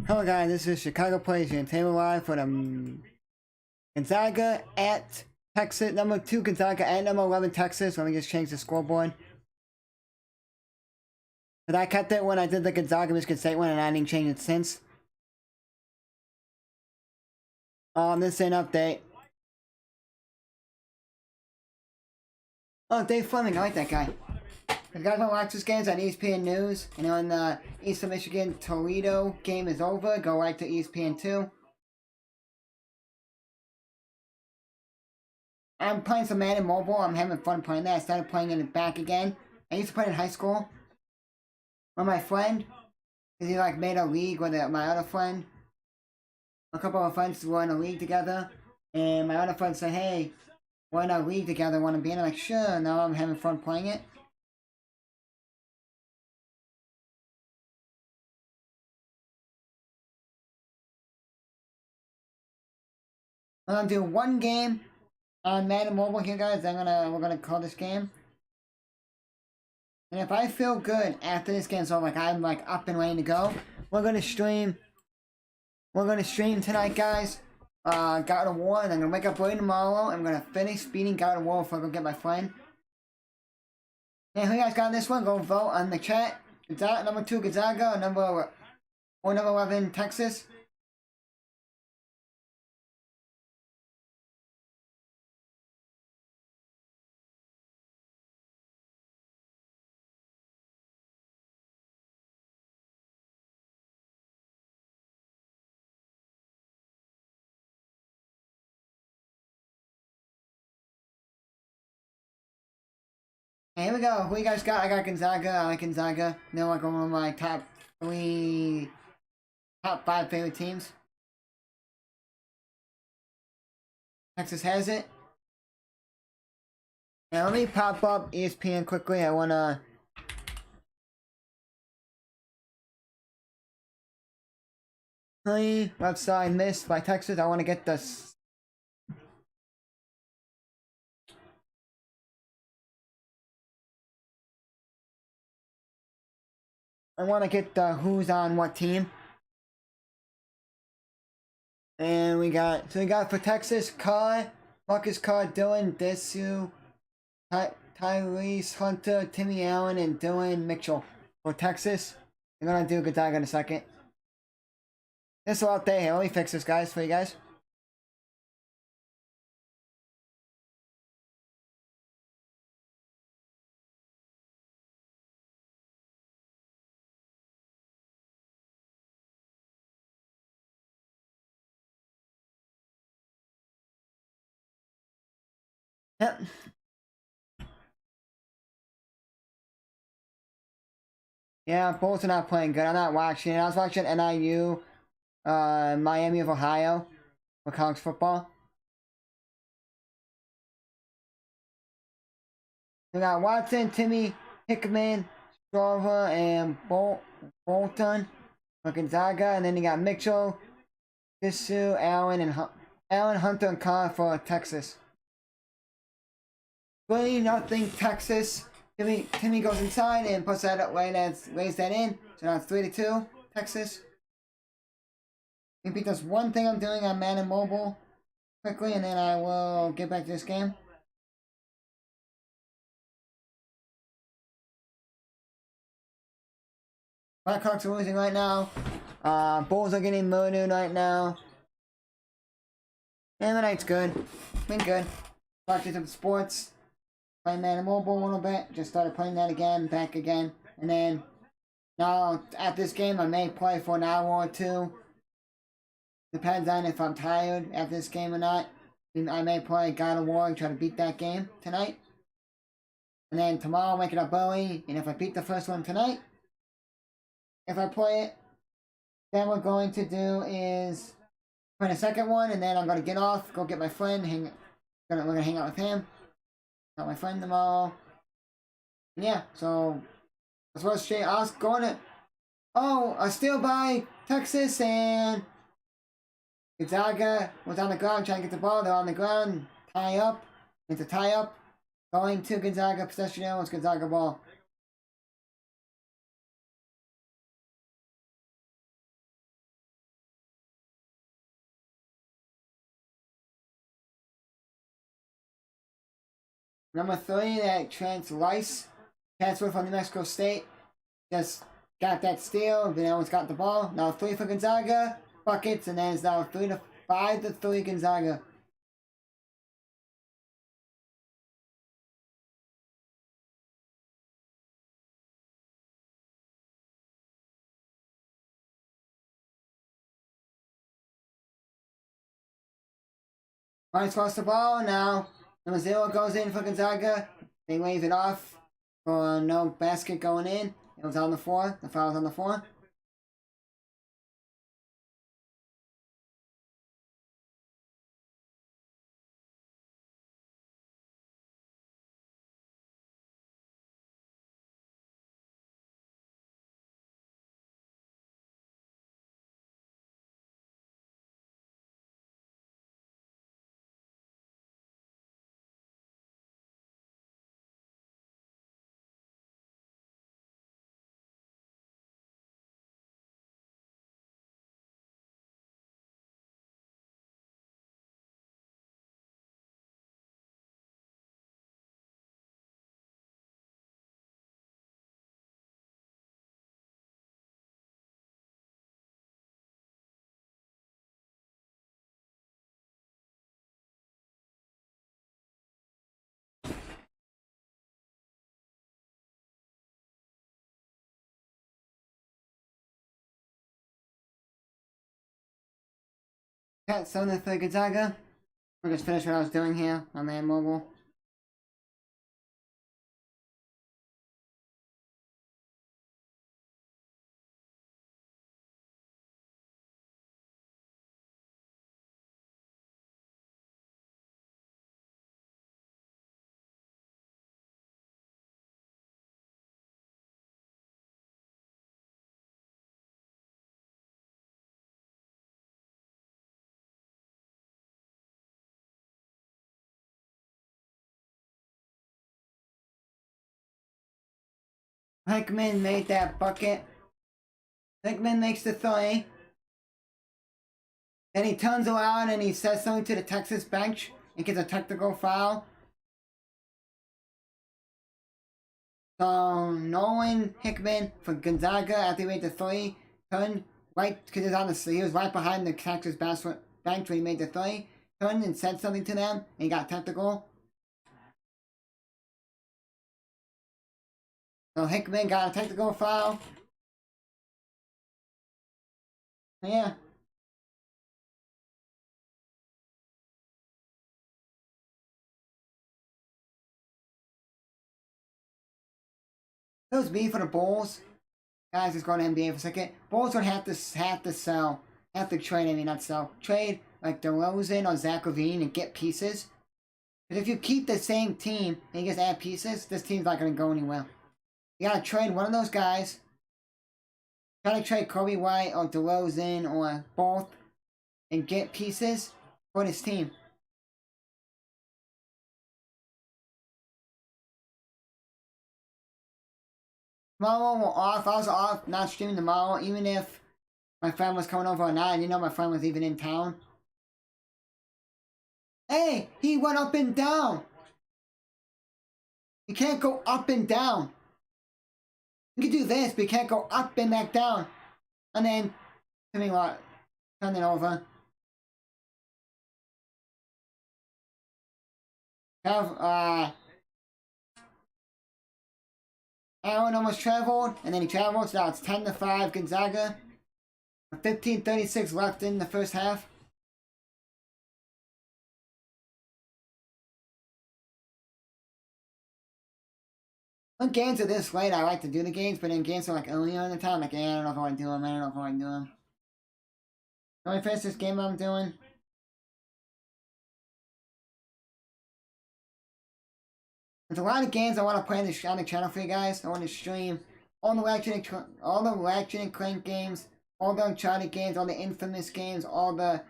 Hello guys, this is Chicago Plays Table Live for the Gonzaga at Texas, number 2 Gonzaga at number 11 Texas. Let me just change the scoreboard. But I kept it when I did the Gonzaga Michigan State one and I didn't change it since. This is an update. Oh, Dave Fleming, I like that guy. If you guys want to watch this games on ESPN News, and when the Eastern Michigan Toledo game is over, go right to ESPN 2. I'm playing some Madden Mobile. I'm having fun playing that. I started playing it back again. I used to play it in high school with my friend, because he like made a league with my other friend. A couple of friends were in a league together, and my other friend said, "Hey, we're in a league together. Want to be in?" I'm like, "Sure." Now I'm having fun playing it. I'm gonna do one game on Madden Mobile here, guys. We're gonna call this game. And if I feel good after this game's over, like I'm like up and ready to go, we're gonna stream. We're gonna stream tonight, guys. God of War, and I'm gonna wake up early tomorrow. I'm gonna finish beating God of War before I go get my friend. And who you guys got this one? Go vote on the chat. Gonzaga, number 2 Gonzaga, or number 11 Texas. Here we go. Who you guys got? I got Gonzaga. I like Gonzaga. They're like one of my top 5 favorite teams. Texas has it. Now let me pop up ESPN quickly. I wanna. Website missed by Texas. I wanna get this. I want to get the who's on what team. And we got for Texas, Carr, Marcus Carr, Dylan, Desu, Tyrese Hunter, Timmy Allen, and Dylan Mitchell. For Texas, I'm gonna do Gonzaga in a second. This is out there. Let me fix this, guys, for you guys. Yep. Yeah, both are not playing good. I'm not watching. I was watching NIU, Miami of Ohio, for college football. We got Watson, Timmy, Hickman, Strava, and Bolton for Gonzaga, and then you got Mitchell, Disu, Allen, and Allen, Hunter, and Carr for Texas. 3-0 Texas. Timmy goes inside and puts that away. Lays that in. So now it's 3-2 Texas. Repeat this one thing I'm doing on Madden Mobile quickly, and then I will get back to this game. Blackhawks are losing right now. Bulls are getting murdered right now. And the night's good. Been good. Watching some sports. Playing Madden Mobile a little bit. Just started playing that again. Back again. And then now at this game I may play for an hour or two. Depends on if I'm tired after this game or not. I may play God of War and try to beat that game tonight. And then tomorrow I'll wake it up early. And if I beat the first one tonight, if I play it, then what we're going to do is play the second one, and then I'm going to get off, go get my friend, we're going to hang out with him. Got my friend tomorrow. Yeah, so that's what's straight. I was going to. Oh, a steal by Texas, and Gonzaga was on the ground trying to get the ball. They're on the ground, tie up. It's a tie up. Going to Gonzaga, possession now. It's Gonzaga ball. Number 3, that transferred from New Mexico State. Just got that steal, then almost got the ball. Now 3 for Gonzaga, buckets, and then it's now 5 to 3 Gonzaga. Rice lost the ball, now number 0 goes in for Gonzaga. They wave it off for no basket going in. It was on the floor. The foul was on the floor. Got 7 to 3 Gonzaga. We're just finish what I was doing here on the mobile. Hickman made that bucket. Hickman makes the 3. Then he turns around and he says something to the Texas bench and gets a technical foul. So Nolan Hickman for Gonzaga after he made the 3 turned right because he was right behind the Texas bench when he made the 3. Turned and said something to them and he got technical. So Hickman got a technical foul. Yeah. It was me for the Bulls. Guys, let's go to NBA for a second. Bulls would have to sell, have to trade. I mean, not sell, trade like DeRozan or Zach LaVine and get pieces. Because if you keep the same team and you just add pieces, this team's not going to go anywhere. You gotta trade one of those guys. Try to trade Kobe White or DeRozan or both and get pieces for this team. Tomorrow we're off. I was off, not streaming tomorrow, even if my friend was coming over or not. I didn't know my friend was even in town. Hey, he went up and down. You can't go up and down. You can do this, but you can't go up and back down. And then, tell me what, turn it over. Aaron almost traveled, and then he traveled, so now it's 10 to 5 Gonzaga. 15:36 left in the first half. When games are this late, I like to do the games, but then games are like earlier in the time, like, I don't know if I want to do them, I don't know if I want to do them. Let me finish this game I'm doing. There's a lot of games I want to play on the channel for you guys. I want to stream all the Ratchet and Clank games, all the Uncharted games, all the Infamous games, all the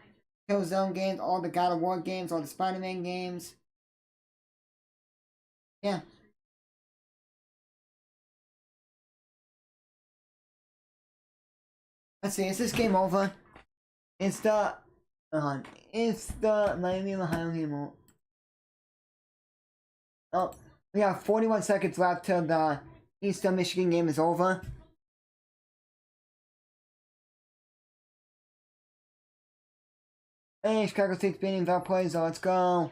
Killzone games, all the God of War games, all the Spider-Man games. Yeah. Let's see, is this game over? It's the Miami Ohio game. Oh, we have 41 seconds left till the Eastern Michigan game is over. Hey, Chicago State's beating Valparaiso. Let's go.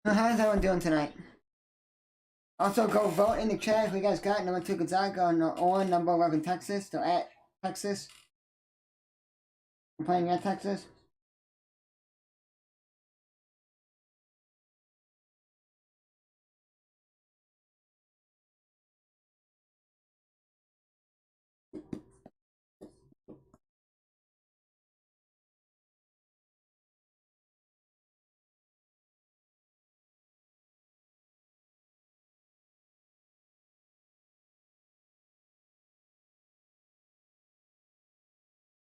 How's everyone doing tonight? Also, go vote in the chat if you guys got number 2 Gonzaga or number 11 Texas. So at Texas. I'm playing at Texas.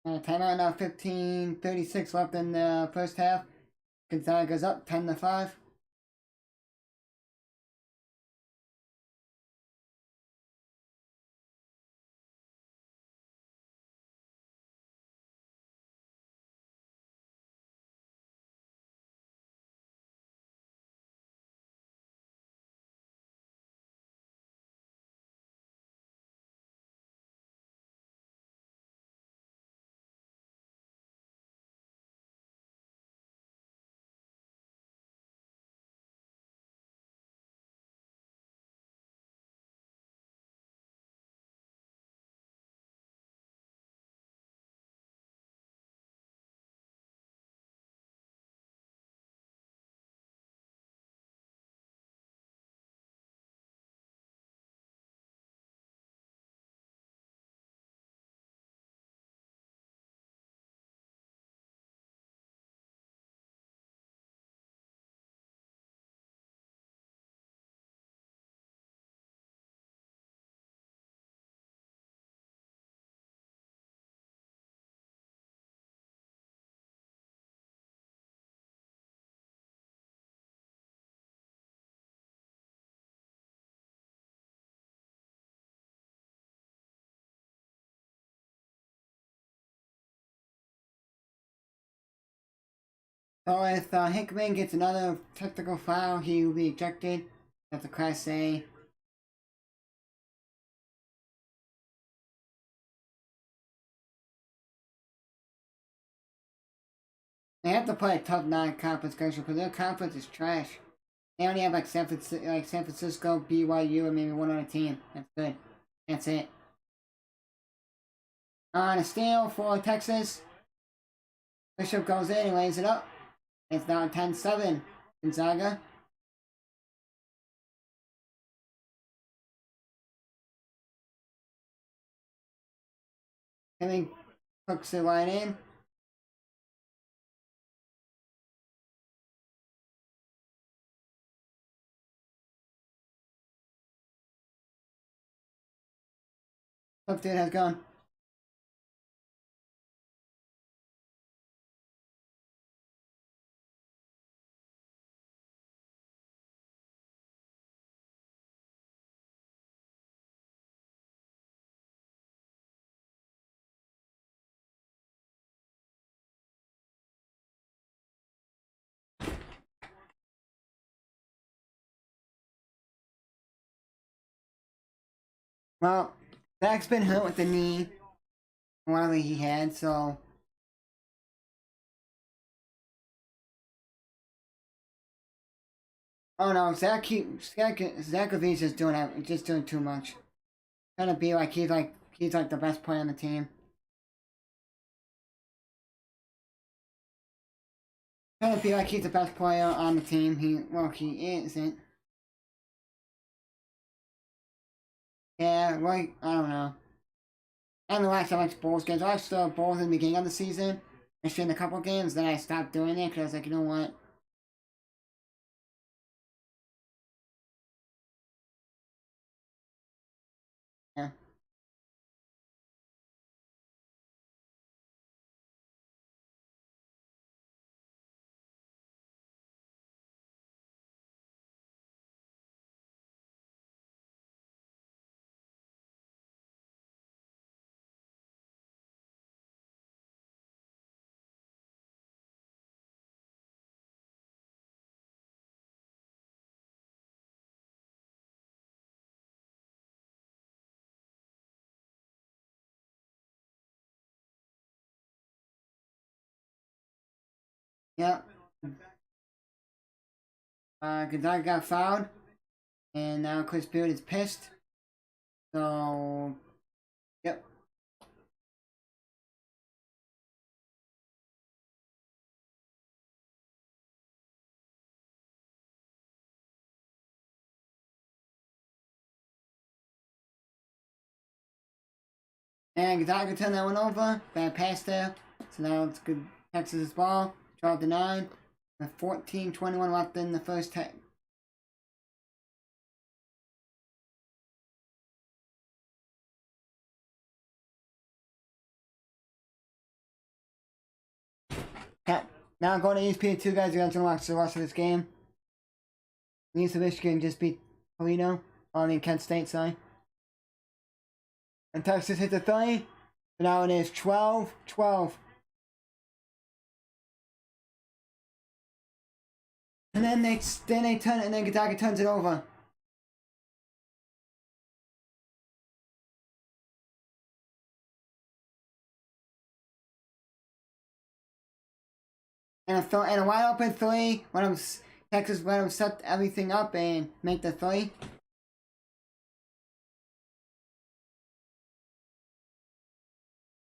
Timeout now, 15:36 left in the first half. Gonzaga's up 10-5. So if Hickman gets another technical foul, he will be ejected. That's a Class A. They have to play a tough non-conference schedule because their conference is trash. They only have like San Francisco, BYU, and maybe one other team. That's good. That's it. On a steal for Texas. Bishop goes in and lays it up. It's now 10-7. Gonzaga. Hemming hooks the line in. Update has gone. Well, Zach's been hurt with the knee. One that he had, so. Oh no, Zachary's just doing too much. Trying to be like he's like the best player on the team. Trying to be like he's the best player on the team. He isn't. Yeah, like I don't know. I haven't watched that much Bulls games. I watched the Bulls in the beginning of the season. I streamed a couple games, then I stopped doing it because I was like, you know what? Yeah. Yep. Gonzaga got fouled, and now Chris Beard is pissed. So, yep. And Gonzaga turned that one over. Bad pass there. So now it's good. Texas' ball. 12-9. With 14:21 left in the first half. Now going to ESPN2, guys. You're going to watch the rest of this game. East of Michigan just beat Toledo. Kent State, sorry. And Texas hit the 3. So now it is 12-12. And then they turn it, and then Gonzaga turns it over. And a wide open 3 when Texas let them set everything up and make the 3.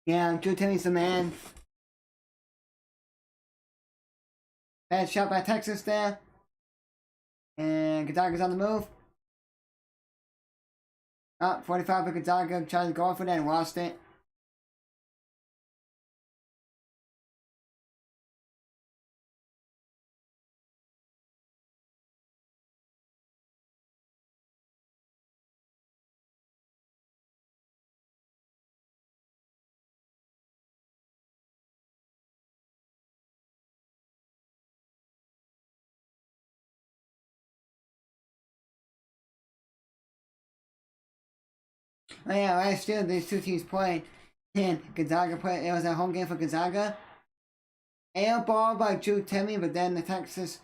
Yeah, Drew Timmy's the man. Bad shot by Texas there. And Gonzaga's on the move. Up 45 for Gonzaga, tried to go for that and lost it. Oh yeah, last year these two teams played, and Gonzaga played. It was a home game for Gonzaga. Air ball by Drew Timmy, but then the Texas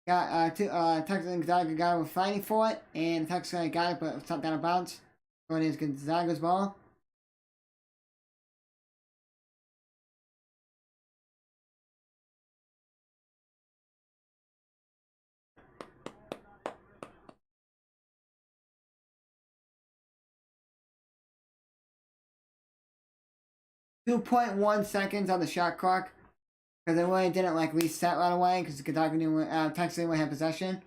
Texas and Gonzaga guy were fighting for it, and the Texas guy got it, but stopped out of bounds. So it is Gonzaga's ball. .1 seconds on the shot clock. Because they really didn't like reset right away because Gonzaga knew Texas didn't have possession.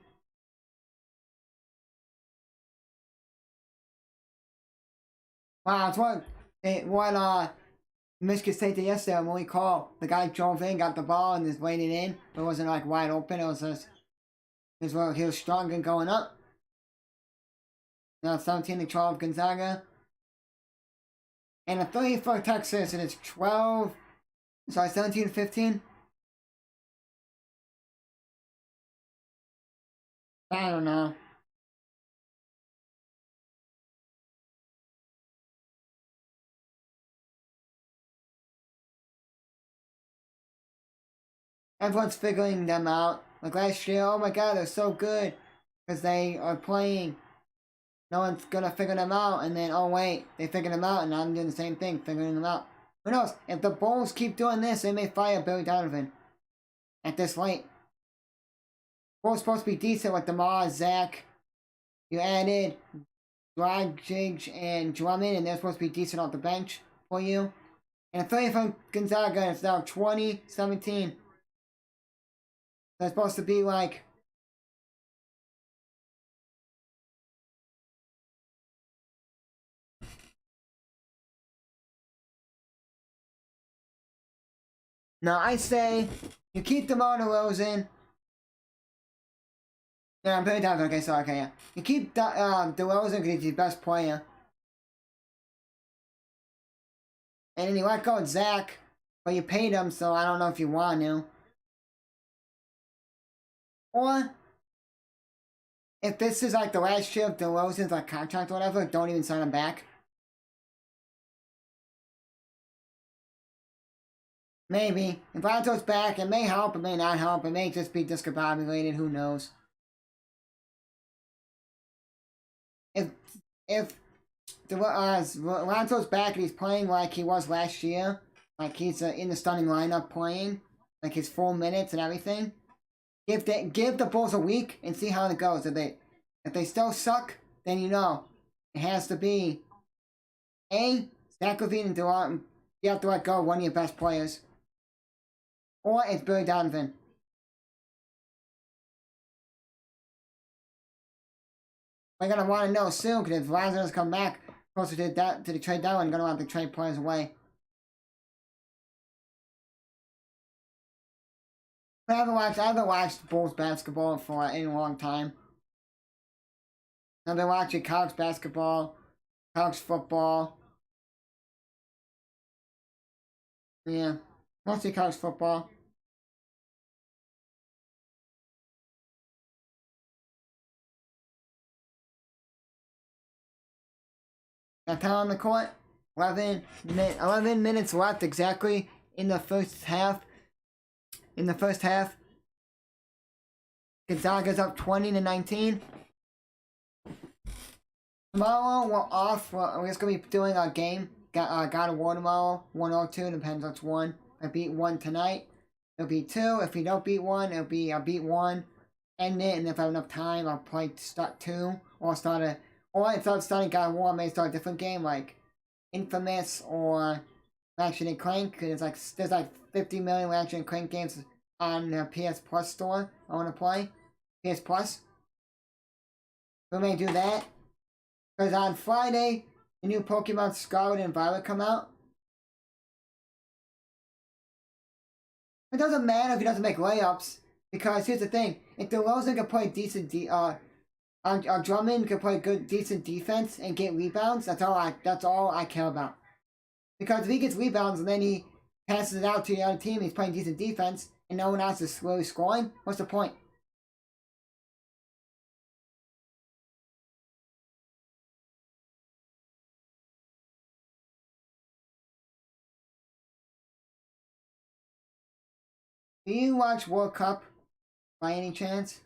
Wow, it's what Michigan State did yesterday when we called. The guy drove in, got the ball, and just laid it in. But it wasn't like wide open. It was just he was strong and going up. Now 17-12 Gonzaga. And a 3 for Texas, and it's 12. Sorry, 17-15. I don't know. Everyone's figuring them out. Like last year, oh my god, they're so good. Because they are playing. No one's gonna figure them out. And then, oh wait, they figured them out, and I'm doing the same thing, figuring them out. Who knows? If the Bulls keep doing this, they may fire Billy Donovan. At this late. Bulls supposed to be decent with DeMar, Zach. You added Dragic and Drummond, and they're supposed to be decent off the bench for you. And a 3 from Gonzaga, it's now 20-17. That's supposed to be like now I say you keep DeMar DeRozan. Yeah, I'm pretty down. Okay, so okay, yeah. You keep DeRozan because he's the best player. And then you let go of Zach, but you paid him, so I don't know if you want to. Or if this is like the last year of DeRozan's like contract or whatever, don't even sign him back. Maybe. If Lonzo's back, it may help, it may not help, it may just be discombobulated, who knows. If Lonzo's back and he's playing like he was last year, like he's in the starting lineup playing, like his full minutes and everything. Give the Bulls a week and see how it goes. If they still suck, then you know it has to be Zach LaVine and you have to let go of one of your best players, or it's Billy Donovan. We're gonna want to know soon because if Verizon doesn't come back closer to the trade deadline, gonna want to trade players away. I haven't watched Bulls basketball for a long time. I've been watching college basketball, college football. Yeah, mostly college football. Got time on the court. 11 minutes left exactly in the first half. Gonzaga's up 20-19. Tomorrow we're off. We're just gonna be doing our game. God of War tomorrow. 1 or 2, depends what's one. I beat 1 tonight. It'll be 2. If we don't beat 1, I'll beat 1. End it, and if I have enough time, I'll probably start 2. Or instead of starting God of War, I may start a different game like Infamous or Ratchet and Clank. Cause there's like 50 million Ratchet and Clank games on the PS Plus store I want to play. PS Plus. We may do that. Because on Friday, the new Pokemon Scarlet and Violet come out. It doesn't matter if he doesn't make layups. Because here's the thing. If DeRozan can play decent Drummond can play decent defense and get rebounds, that's all I care about. Because if he gets rebounds and then he passes it out to the other team, he's playing decent defense, and no one else is really scoring, what's the point? Do you watch World Cup by any chance?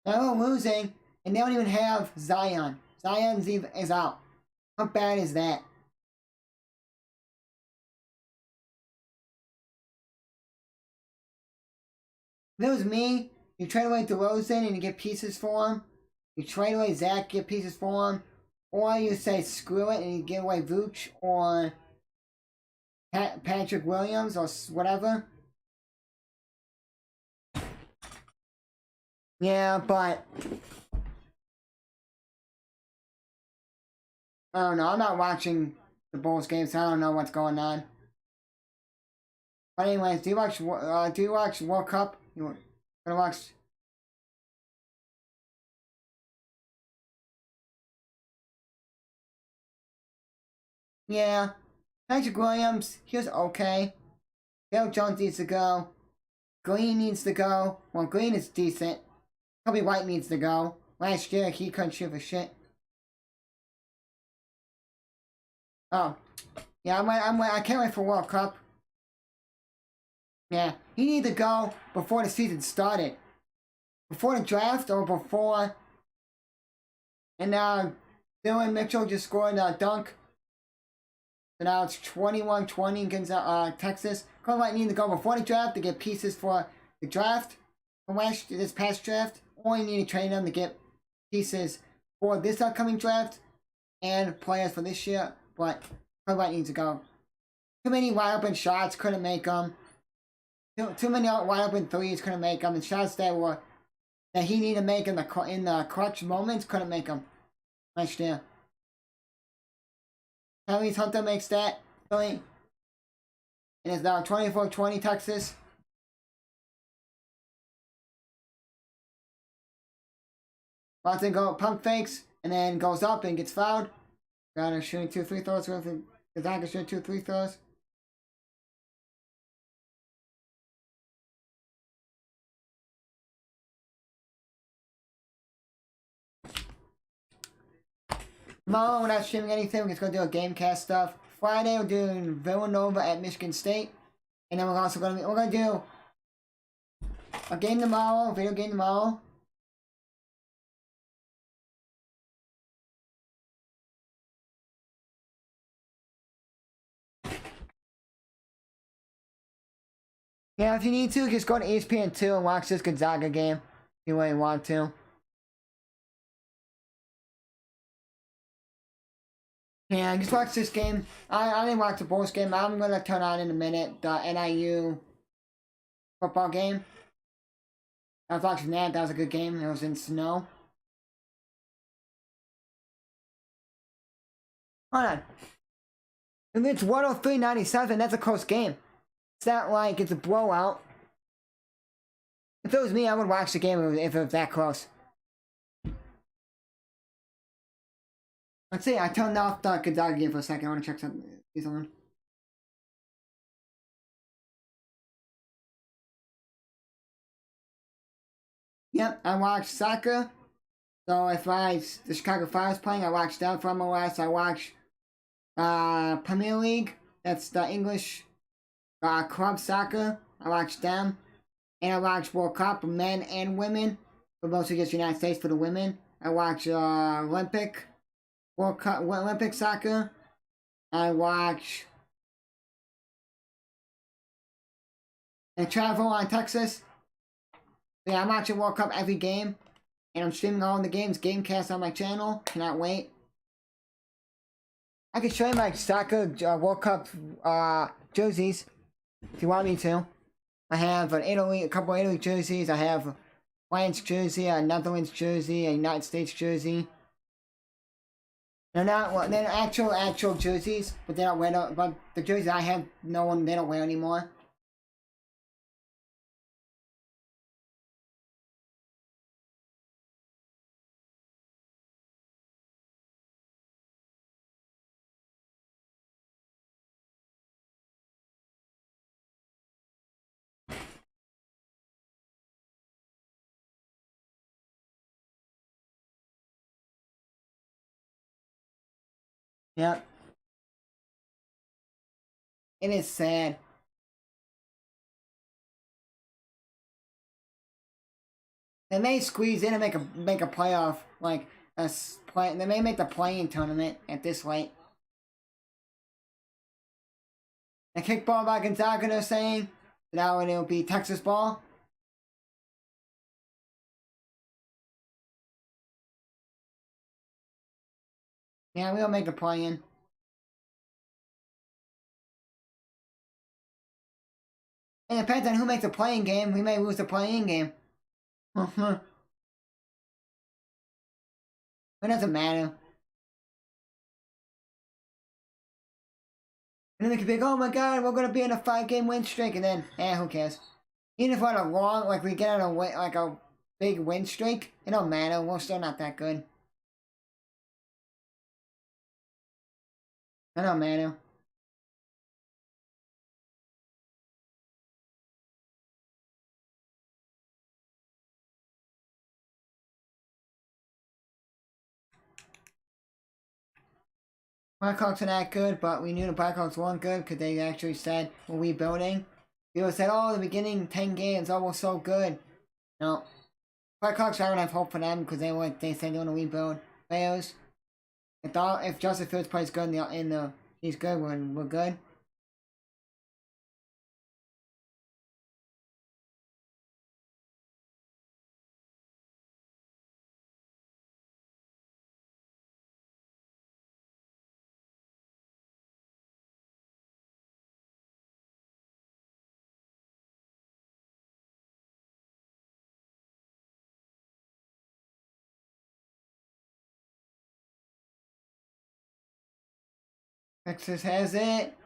Now we're losing, and they don't even have Zion. Zion is out. How bad is that? If it was me, you trade away DeRozan and you get pieces for him. You trade away Zach, get pieces for him. Or you say screw it and you give away Vooch or Patrick Williams or whatever. Yeah, but I don't know. I'm not watching the Bulls games, so I don't know what's going on. But anyways, do you watch World Cup? You gonna watch? Yeah, Patrick Williams, he was okay. Bill Jones needs to go. Green needs to go. Well, Green is decent. Kobe White needs to go. Last year, he couldn't shoot for shit. Oh, yeah, I can't wait for World Cup. Yeah, he needed to go before the season started. Before the draft or before. And now, Dylan Mitchell just scored a dunk. So now it's 21-20 against Texas. Kobe White needed to go before the draft to get pieces for the draft from this past draft. Or you need to trade them to get pieces for this upcoming draft and players for this year. But Kobe White needs to go. Too many wide open shots, couldn't make them. Too many wide open threes, couldn't make them. And shots that he needed to make in the clutch moments, couldn't make them last year. Tyrese Hunter makes that point. And it's now 24-20 Texas. Watson go pump fakes and then goes up and gets fouled. Got her shooting 2 free throws. Gonzaga shooting 2 free throws. Tomorrow we're not streaming anything. We're just gonna do a GameCast stuff. Friday we're doing Villanova at Michigan State, and then we're gonna do a game tomorrow, video game tomorrow. Yeah, if you need to, just go to ESPN2 and watch this Gonzaga game. If you really want to. Yeah, just watch this game. I didn't watch the Bulls game. I'm gonna turn on in a minute the NIU football game. I was watching that. That was a good game. It was in snow. Hold on. And it's 103-97. That's a close game. It's not like it's a blowout. If it was me, I would watch the game if it was that close. Let's see. I turned off the Gonzaga game for a second. I want to check something. Yep, I watched soccer. So if the Chicago Fire's playing, I watched that from MLS. I watched Premier League. That's the English club soccer. I watched them. And I watched World Cup for men and women. But mostly just United States for the women. I watched Olympic World Cup, Olympic soccer. I watch and travel on Texas. Yeah, I'm watching World Cup every game. And I'm streaming all the games, Gamecast on my channel. Cannot wait. I can show you my soccer World Cup jerseys if you want me to. I have a couple of Italy jerseys. I have a France jersey, a Netherlands jersey, a United States jersey. They're not, well, they're actual jerseys, but they don't wear, but the jerseys I have, they don't wear anymore. Yep. It is sad. They may squeeze in and make a playoff, like they may make the playing tournament at this late. The kickball by Gonzaga, they're saying that it'll be Texas ball. Yeah, we'll make a play-in. It depends on who makes the playing game. We may lose the playing game. It doesn't matter. And then they could be like, oh my god, we're gonna be in a 5-game win streak, and then, who cares? Even if we're on a long, like we get on a big win streak, it don't matter. We're still not that good. It don't matter. Blackhawks are not good, but we knew the Blackhawks weren't good because they actually said we're rebuilding. People said, oh, the beginning 10 games, oh, we're so good. No. Blackhawks, I don't have hope for them because they said they want to rebuild. Players, if Justin Fields plays good he's good, we're good. Texas has it.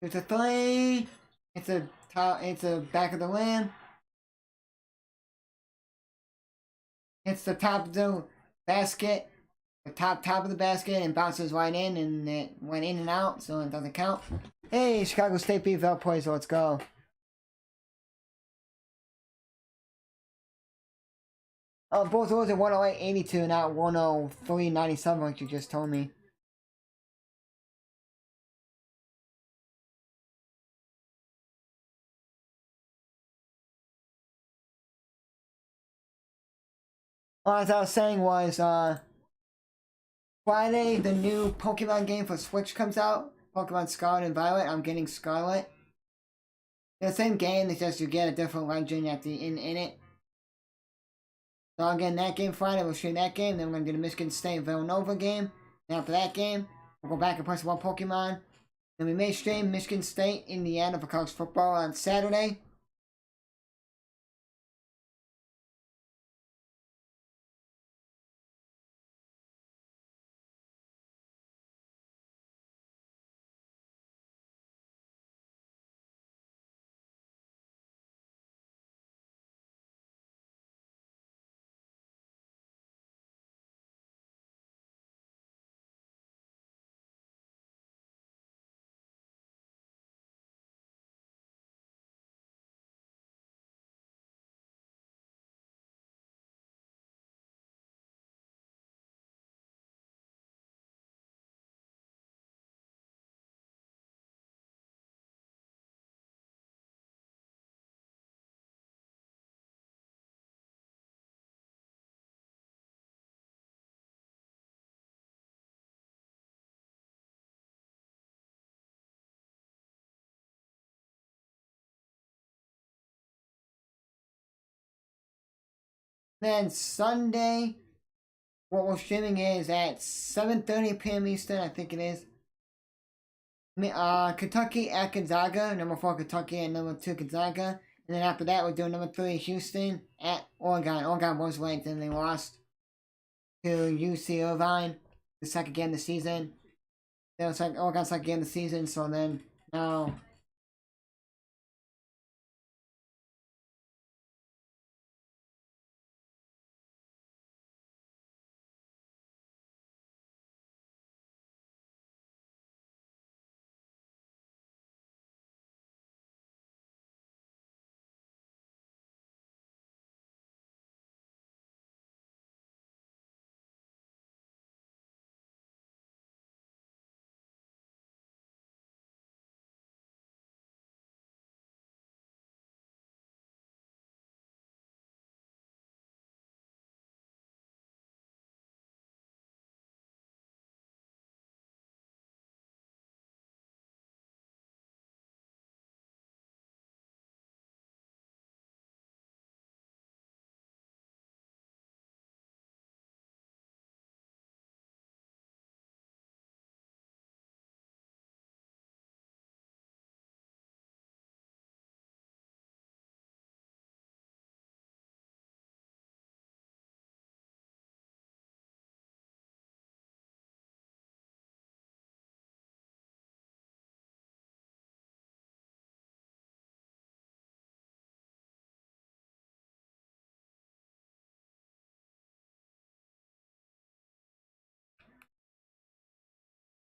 It's a 3. It's a back of the rim. It's the top of the basket. The top of the basket and bounces right in, and it went in and out, so it doesn't count. Hey, Chicago State beat Valparaiso, let's go. Oh, both those are 108.82, not 103.97 like you just told me. Well, as I was saying was, Friday, the new Pokemon game for Switch comes out. Pokemon Scarlet and Violet. I'm getting Scarlet. The same game, it's just you get a different legend at the in it. So again, that game Friday, we'll stream that game. Then we're gonna do the Michigan State Villanova game. And after that game, we'll go back and play some more Pokemon. Then we may stream Michigan State, Indiana for college football on Saturday. Then Sunday, what we're streaming is at 7:30 p.m. Eastern, I think it is. Kentucky at Gonzaga, number 4 Kentucky and number 2 Gonzaga. And then after that, we're doing number 3 Houston at Oregon. Oregon was ranked and they lost to UC Irvine the second game of the season. It was like Oregon's second game of the season, so then now.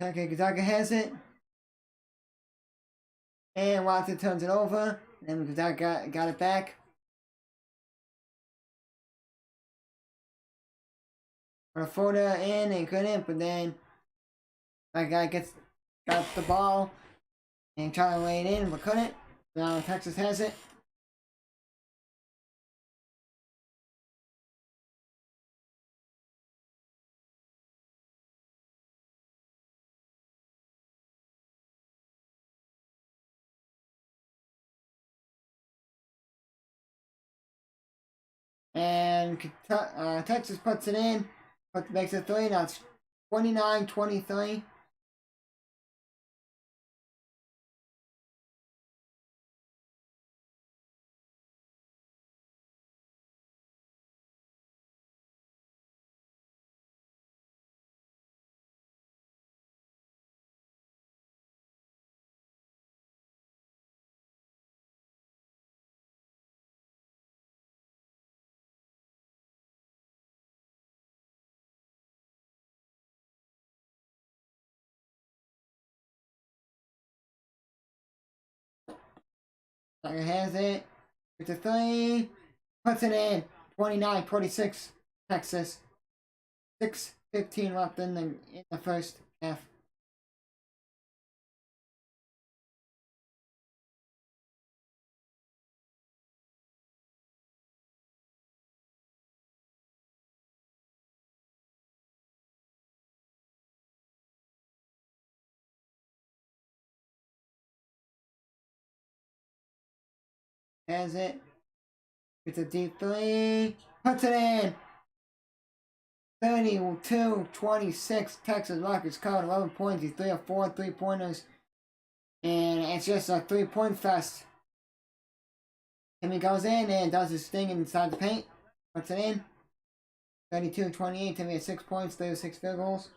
Okay, Gonzaga has it. And Watson turns it over. And Gonzaga got it back. Florida in and couldn't, but then my guy got the ball and tried to lay it in, but couldn't. Now Texas has it. And Texas puts it in, makes it 3. Now it's 29-23. Tucker has it. It's a 3. Puts it in. 29-26. Texas. 6:15 left in the first half. Has it. It's a deep three. Puts it in. 32-26. Texas Rockets covered 11 points. He's 3 of 4 3-pointers. And it's just a 3-point fest. And he goes in and does his thing inside the paint. Puts it in. 32-28. Timmy had 6 points, 3 of 6 field goals.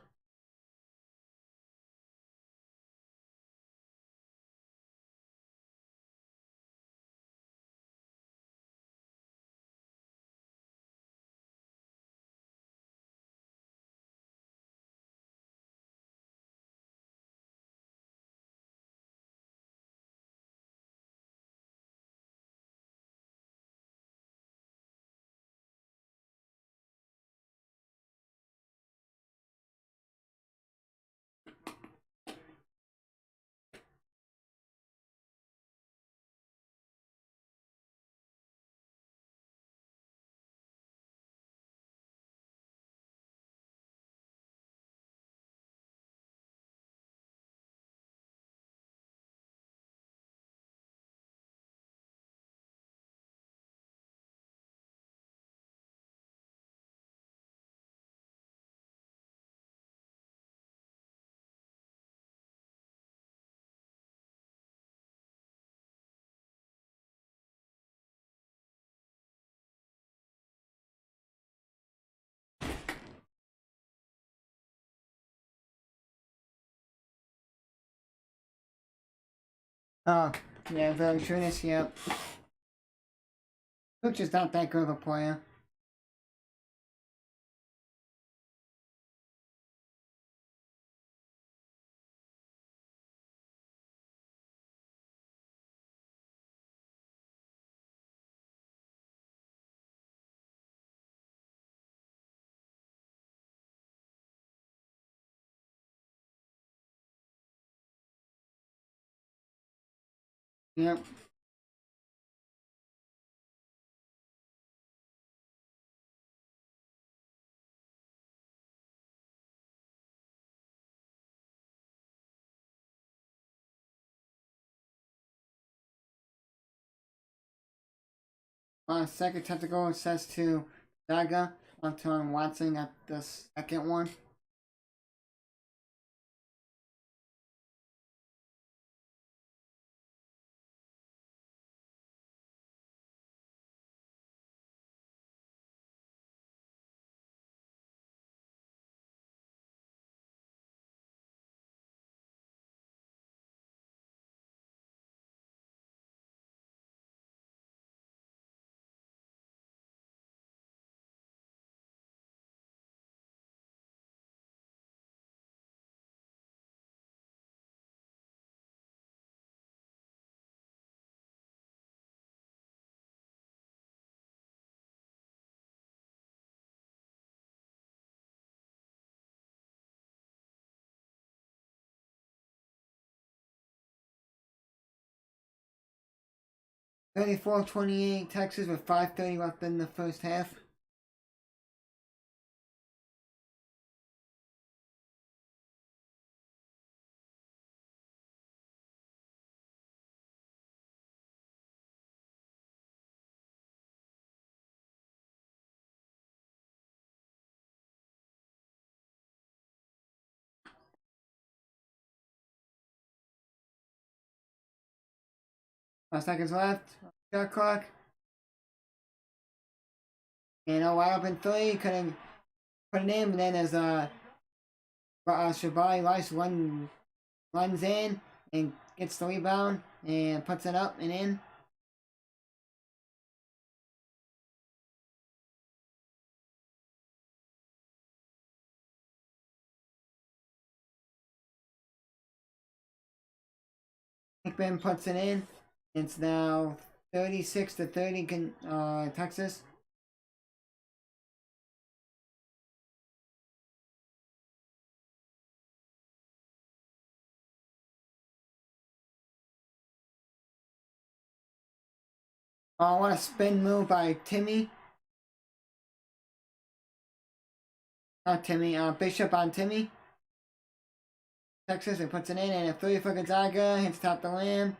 Oh, yeah, very true this, yep. Luke's just not that good of a player. Yep. Second technical assess to Gonzaga. On Watson at the second one. Thirty-four 28 Texas with 5:30 left in the first half. Five seconds left. Shot clock. And a wide open three. Couldn't put it in, but then there's Shabari Rice runs in and gets the rebound and puts it up and in. Hickman puts it in. It's now 36-30 Texas. I want a spin move by Timmy. Not Timmy, Bishop on Timmy. Texas and puts it in, and a 3 for Gonzaga, hits top the rim,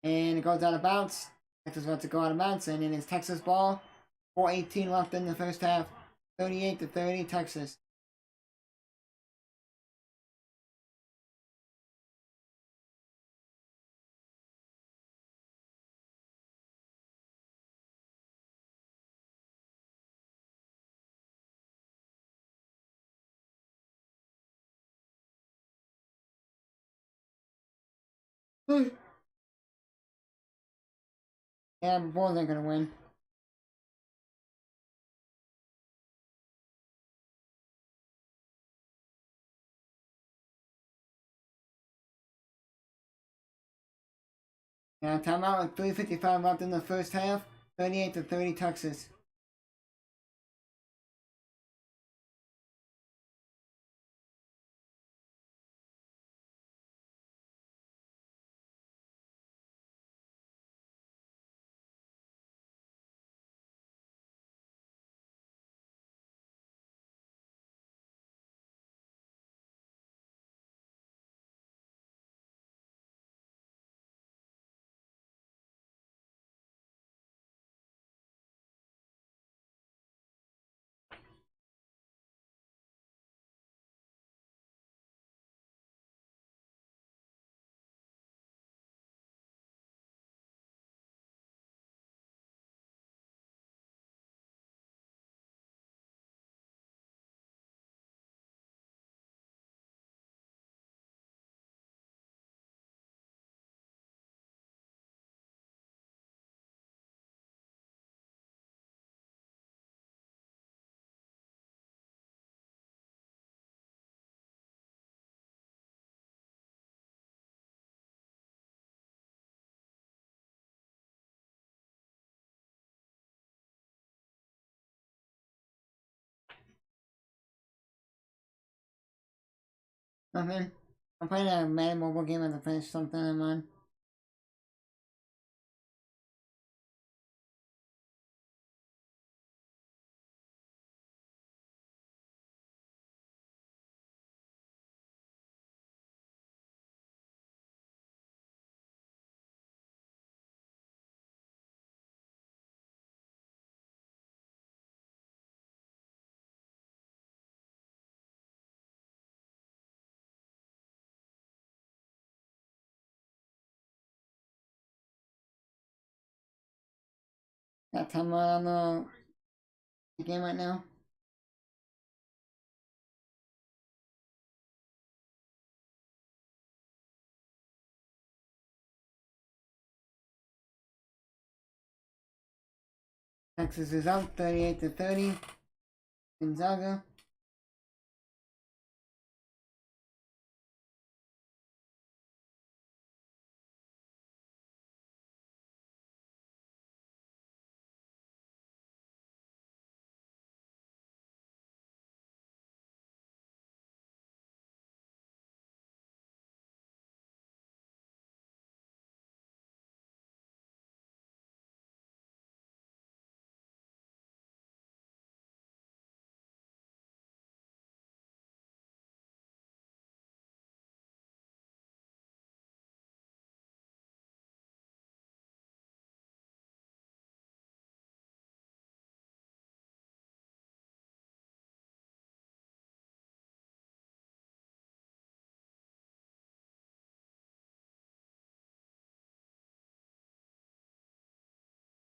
and it goes out of bounds. Texas about to go out of bounds, and it is Texas ball. 4:18 left in the first half. 38-30, Texas. Yeah, Bulls ain't gonna win. Yeah, timeout with 3:55 left in the first half. 38-30, Texas. Nothing. I'm playing a Madden mobile game at the finish something I'm on. Got time on the game right now. Texas is up 38-30. Gonzaga.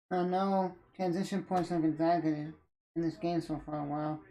No transition points on Gonzaga in this game so far a while.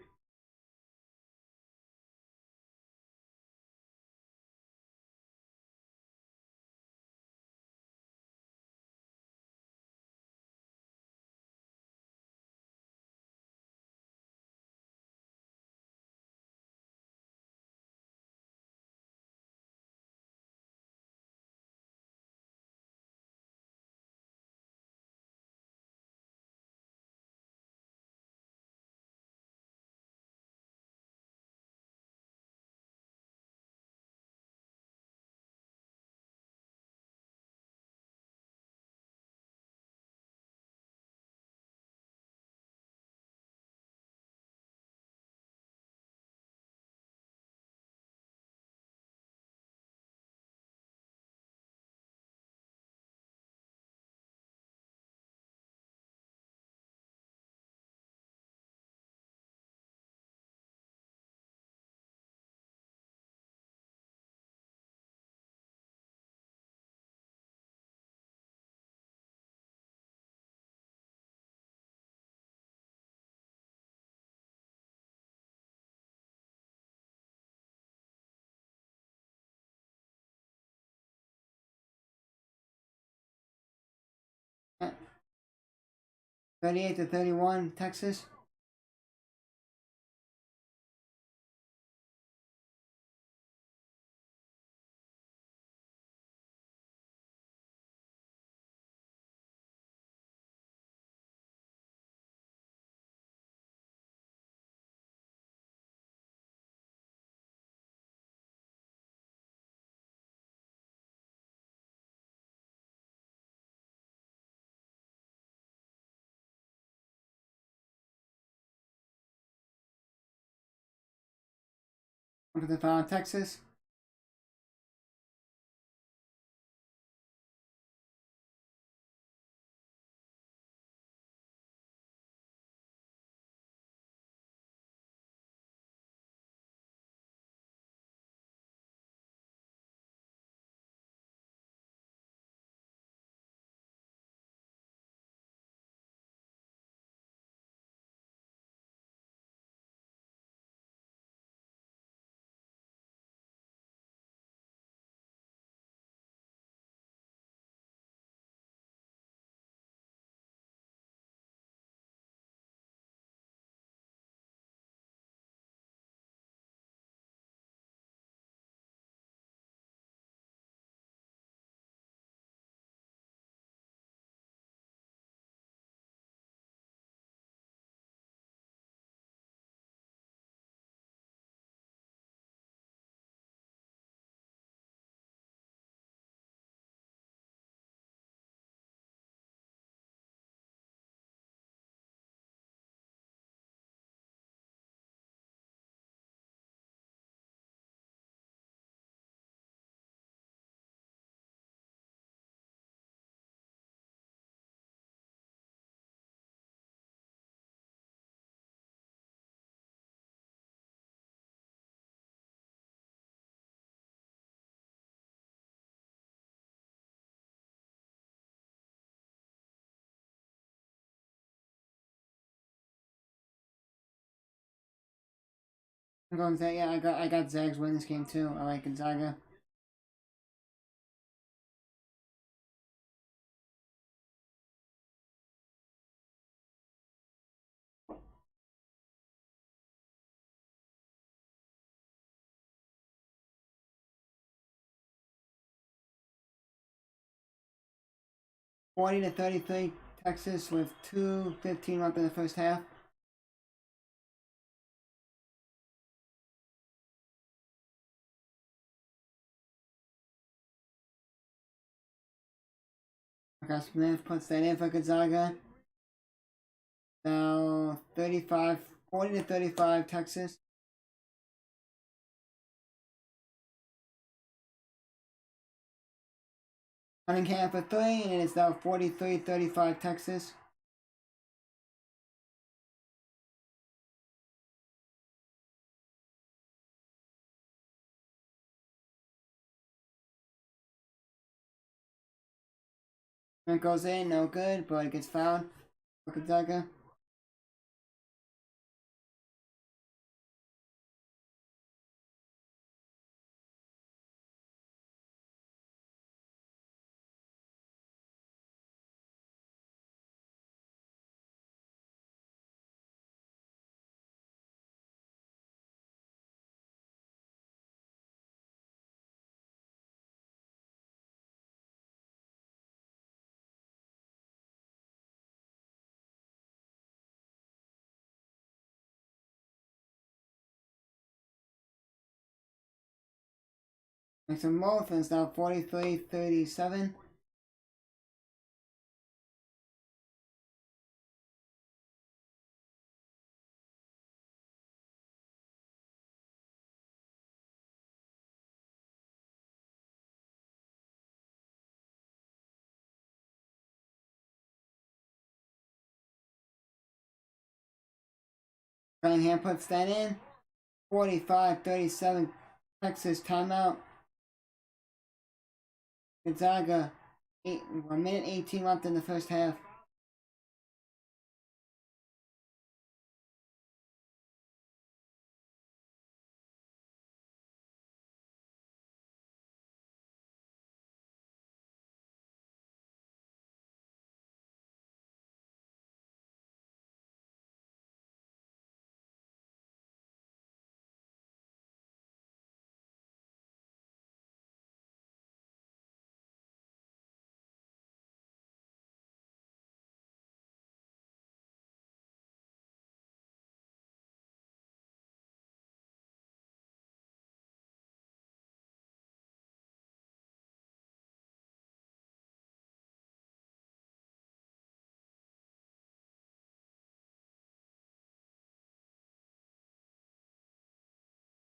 38-31, Texas. For the foul, Texas. I'm going Zaga. Yeah, I got Zags win this game too. I like Gonzaga. – 40-33, Texas with 2:15 left in the first half. Marcus Smith puts that in for Gonzaga. Now 40-35, Texas. Cunningham for 3, and it is now 43-35, Texas. It goes in, no good, but it gets fouled for Gonzaga. Makes them both, and it's now 43-37. Cunningham puts that in. 45-37, Texas timeout. Gonzaga, 1:18 left in the first half.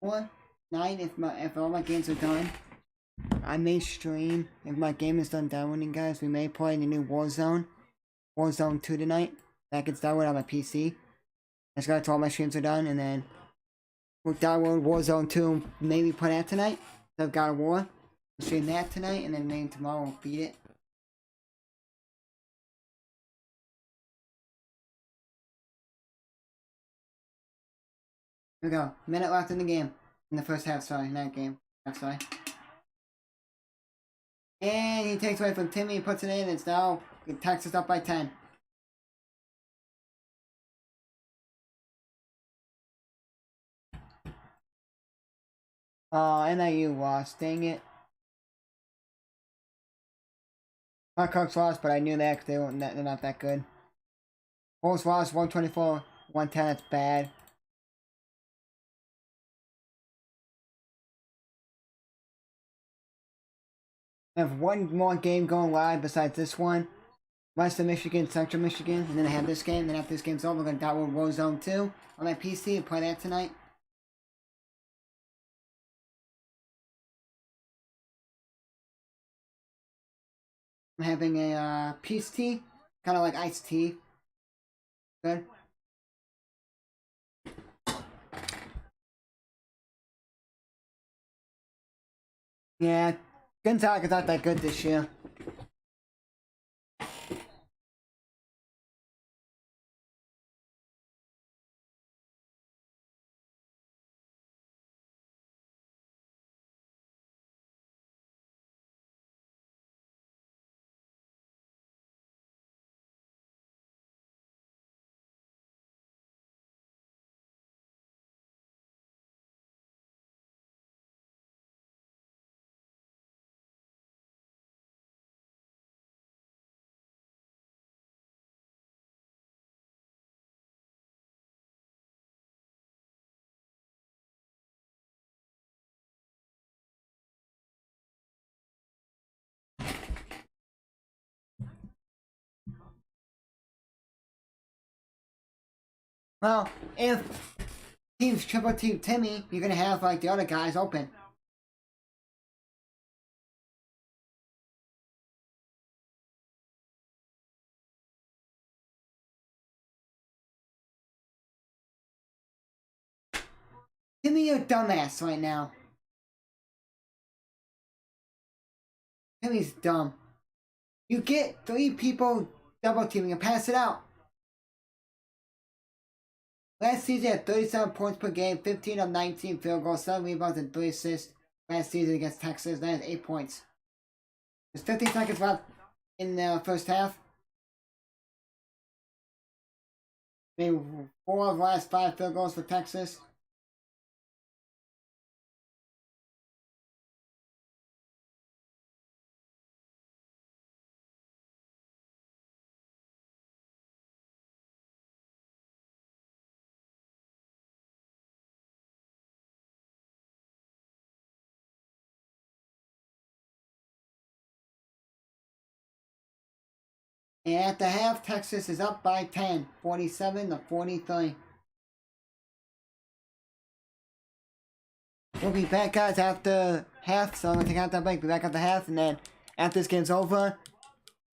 or night if all my games are done. I may stream if my game is done downloading, guys. We may play the new Warzone 2 tonight. That gets downloaded on my PC. I just gotta all my streams are done, and then we'll download Warzone 2. Maybe play that tonight. So I've got a war. We'll stream that tonight, and then maybe tomorrow we'll beat it. Here we go. Minute left in the game. In the first half, sorry. Not game. Half, sorry. And he takes away from Timmy, puts it in. It's now Texas up by 10. Oh, NIU lost. Dang it. Hawks lost, but I knew that because they're not that good. Bulls lost 124, 110. That's bad. I have one more game going live besides this one. Western Michigan, Central Michigan, and then I have this game. Then after this game's over, we're going to download Warzone 2 on my PC and play that tonight. I'm having a peace tea, kind of like iced tea. Good. Yeah, Gonzaga's not that good this year. Well, if teams triple team Timmy, you're gonna have like the other guys open. Timmy, you're a dumbass right now. Timmy's dumb. You get 3 people double teaming and pass it out. Last season, he had 37 points per game, 15 of 19 field goals, 7 rebounds, and 3 assists. Last season against Texas, that is 8 points. There's 15 seconds left in the first half. Maybe 4 of the last 5 field goals for Texas. And at the half, Texas is up by 10, 47 to 43. We'll be back, guys, after half, so I'm going to take out that break, be back after half, and then after this game's over,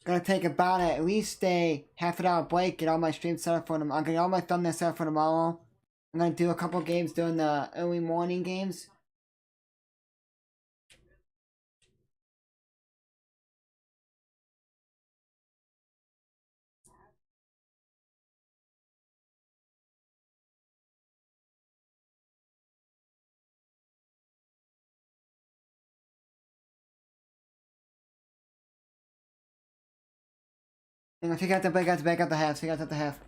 gonna take about at least a half an hour break, get all my streams set up for them. I'm gonna get all my thumbnails set up for tomorrow. I'm gonna do a couple games during the early morning games. I'm gonna take out the break, guys, back out the half, take out the half.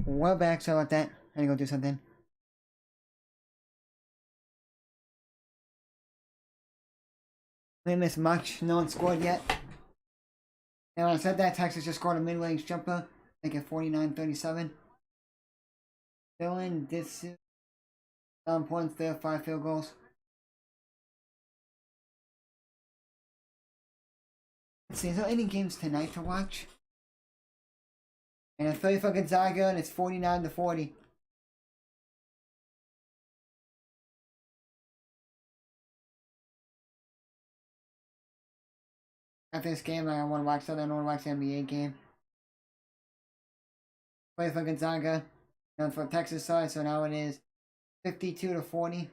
We're back, sorry about that. I had to go do something. We didn't miss much. No one scored yet. And when I said that, Texas just scored a mid-range jumper. I think at 49-37. Dylan did 7 points there, 5 field goals. Let's see, is there any games tonight to watch? And it's 30 for Gonzaga, and it's 49-40. After this game, I want to watch something. I don't want to watch the NBA game. Play for Gonzaga, and for Texas side, so now it is 52-40.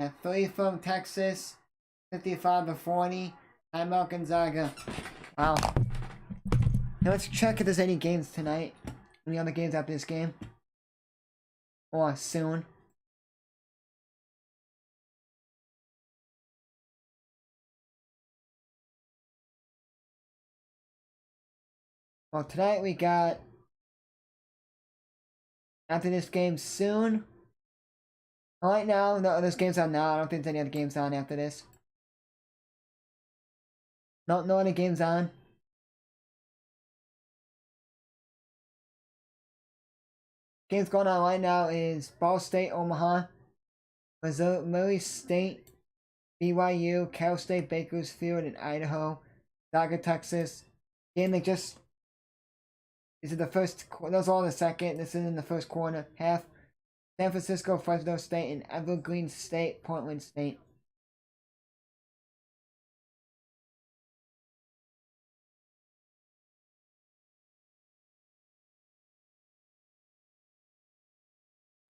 And 3 from Texas, 55-40. Timeout Gonzaga. Wow. Now let's check if there's any games tonight. Any other games after this game? Or soon. Well, tonight we got, after this game soon. Right now, no, there's games on now. I don't think there's any other games on after this. No other games on. Games going on right now is Ball State, Omaha, Missouri State, BYU, Cal State, Bakersfield, and Idaho, Gonzaga, Texas. Game they just, this is the first, those all in the second, this is in the first quarter, half. San Francisco, Fresno State, and Evergreen State, Portland State.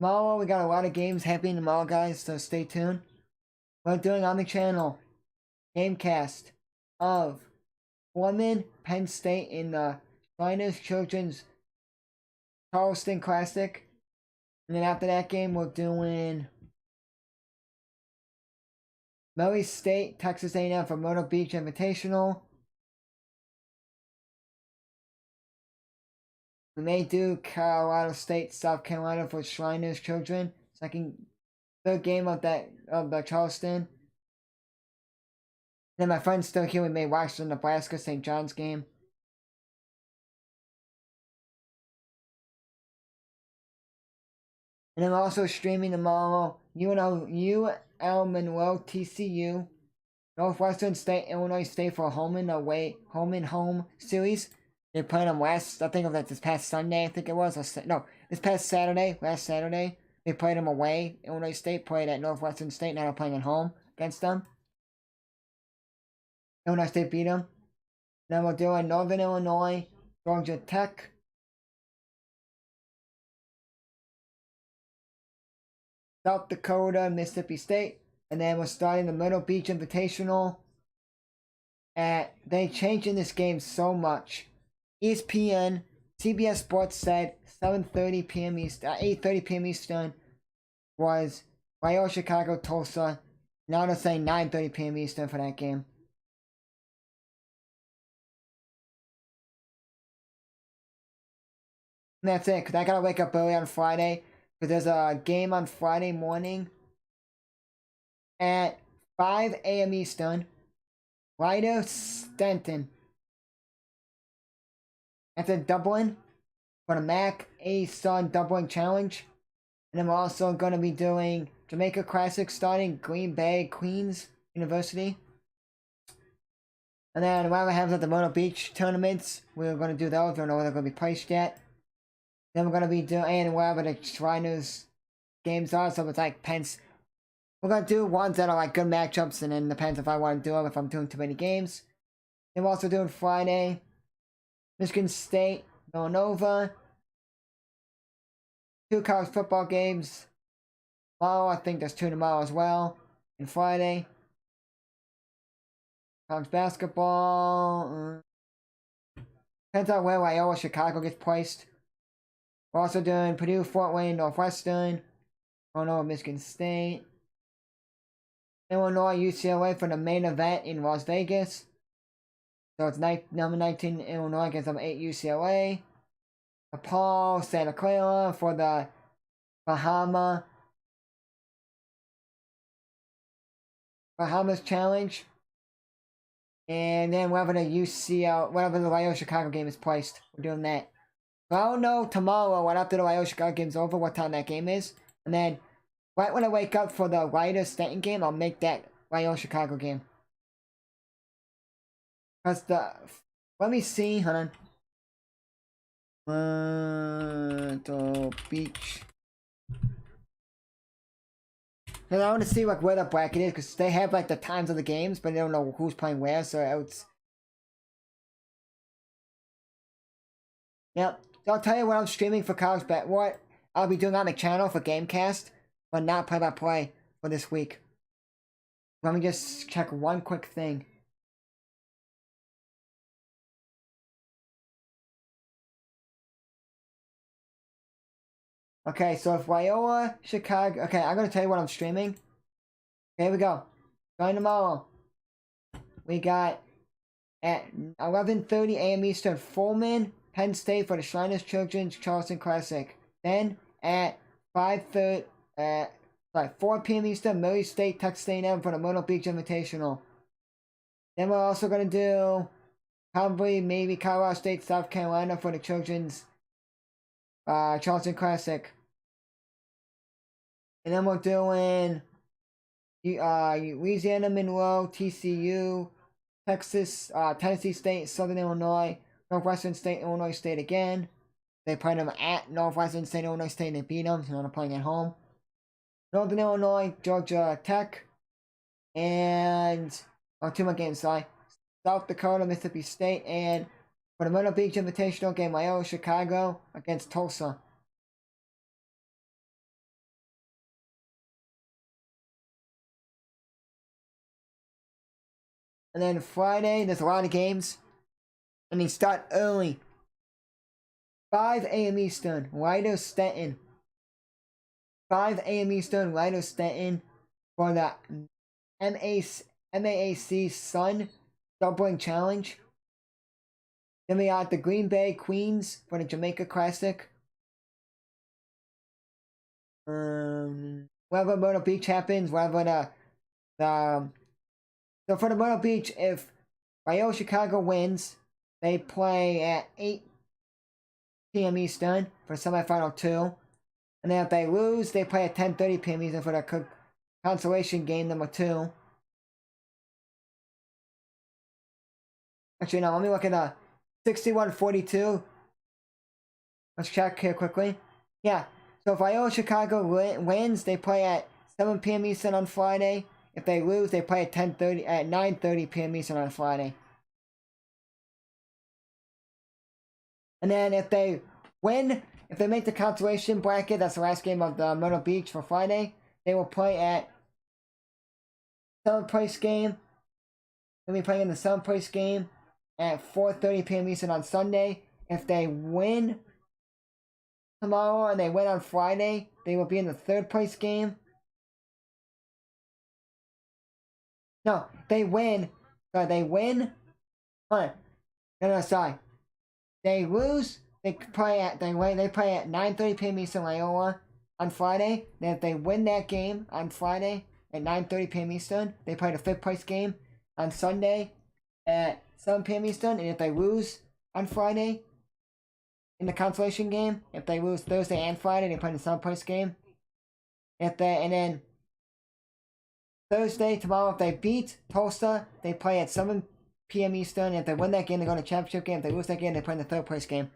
Tomorrow, we got a lot of games happening tomorrow, guys, so stay tuned. We're doing on the channel Gamecast of Foreman, Penn State in the Shriners Children's Charleston Classic. And then after that game, we're doing Murray State, Texas A&M for Myrtle Beach Invitational. We may do Colorado State, South Carolina for Shriners Children. Third game of the Charleston. Then my friend's still here. We may watch the Nebraska St. John's game. And I'm also streaming tomorrow UL Monroe TCU, Northwestern State, Illinois State for a home and home series. They played them last, I think it was this past Sunday, I think it was. No, this past Saturday, last Saturday. They played them away. Illinois State played at Northwestern State, now they're playing at home against them. Illinois State beat them. Then we're doing Northern Illinois, Georgia Tech. South Dakota, Mississippi State. And then we're starting the Myrtle Beach Invitational. They changing this game so much. ESPN, CBS Sports said 7:30 p.m. Eastern, 8:30 p.m. Eastern was Loyola Chicago, Tulsa. Now they're saying 9:30 p.m. Eastern for that game. And that's it, because I gotta wake up early on Friday, because there's a game on Friday morning at 5 a.m. Eastern. Ryder Stanton. That's in Dublin for the MAC A-Sun Dublin Challenge. And then we're also going to be doing Jamaica Classic starting Green Bay, Queens University. And then whatever happens at the Myrtle Beach tournaments, we're going to do those. We don't know where they're going to be placed yet. Then we're going to be doing whatever the Shriners games are. So it's like Pence. We're going to do ones that are like good matchups, and then it depends if I want to do them, if I'm doing too many games. Then we're also doing Friday Michigan State, Villanova. 2 college football games. Tomorrow, I think there's 2 tomorrow as well. And Friday. College basketball. Depends on where Loyola Chicago gets placed. We're also doing Purdue, Fort Wayne, Northwestern. Illinois, Michigan State. Illinois, UCLA for the main event in Las Vegas. So it's number 19 Illinois against number 8 UCLA. DePaul, Santa Clara for the Bahamas Challenge. And then wherever the wherever the Loyola Chicago game is placed, we're doing that. So I don't know tomorrow, when after the Loyola Chicago game's over, what time that game is. And then, right when I wake up for the Ryder Stanton game, I'll make that Loyola Chicago game. Because let me see, hold on. Myrtle Beach. Because I want to see like where the bracket is, because they have like the times of the games, but they don't know who's playing where, so it's... Yep. So I'll tell you what I'm streaming for college what I'll be doing on the channel for Gamecast, but not play-by-play for this week. Let me just check one quick thing. Okay, so if Loyola, Chicago... Okay, I'm going to tell you what I'm streaming. Here we go. Join tomorrow. We got at 11:30 a.m. Eastern, Fulman, Penn State for the Shriners Children's Charleston Classic. Then at 4 p.m. Eastern, Murray State, Texas A&M for the Myrtle Beach Invitational. Then we're also going to do probably maybe Colorado State, South Carolina for the Children's Charleston Classic. And then we're doing Louisiana Monroe, TCU, Texas, Tennessee State, Southern Illinois, Northwestern State, Illinois State again. They played them at Northwestern State, Illinois State, and they beat them, so they're not playing at home. Northern Illinois, Georgia Tech, and 2 more games, sorry. South Dakota, Mississippi State, and for the Myrtle Beach Invitational game, Loyola Chicago against Tulsa. And then Friday, there's a lot of games. And they start early. 5 a.m. Eastern, Ryder Stanton. 5 a.m. Eastern, Ryder Stanton for the MAAC Sun Doubling Challenge. Then we got the Green Bay Queens for the Jamaica Classic. Wherever Myrtle Beach happens, wherever so for the Myrtle Beach, if Loyola Chicago wins, they play at 8 p.m. Eastern for semifinal 2. And then if they lose, they play at 10:30 p.m. Eastern for the consolation game number 2. Actually, no, let me look at the 61-42. Let's check here quickly. Yeah, so if Loyola Chicago wins, they play at 7 p.m. Eastern on Friday. If they lose, they play at 9:30 p.m. Eastern on Friday. And then if they win, if they make the consolation bracket, that's the last game of the Myrtle Beach for Friday, they will play at 7th place game. They'll be playing in the 7th place game at 4:30 p.m. Eastern on Sunday. If they win tomorrow and they win on Friday, they will be in the 3rd place game. No, they win. Sorry, they win. Hold on. No, sorry. They lose. They play at 9:30 p.m. Eastern Loyola on Friday. Then if they win that game on Friday at 9:30 p.m. Eastern, they play the 5th place game on Sunday at 7 p.m. Eastern. And if they lose on Friday in the consolation game, if they lose Thursday and Friday, they play the 7th place game. And then Thursday, tomorrow, if they beat Tulsa, they play at 7 p.m. Eastern. If they win that game, they go to the championship game. If they lose that game, they play in the 3rd place game.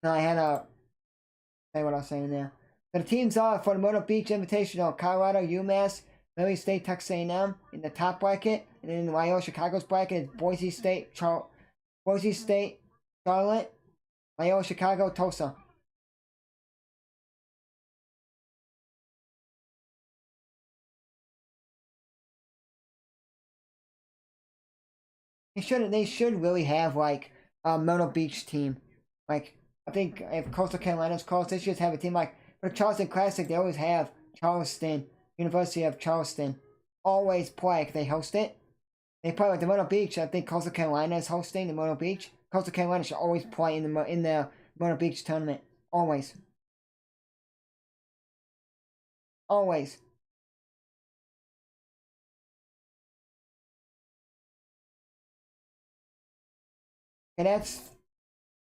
Now I had to say what I was saying there. So the teams are for the Myrtle Beach Invitational: Colorado, UMass, Murray State, Texas A&M in the top bracket, and then in the Loyola Chicago's bracket is Boise State, Charlotte, Loyola Chicago, Tulsa. They should really have like a Myrtle Beach team. Like I think if Coastal Carolina's close, they should have a team like for the Charleston Classic. They always have Charleston, University of Charleston, always play. They host it. They play like the Myrtle Beach. I think Coastal Carolina is hosting the Myrtle Beach. Coastal Carolina should always play in the Myrtle Beach tournament. Always. Always. And that's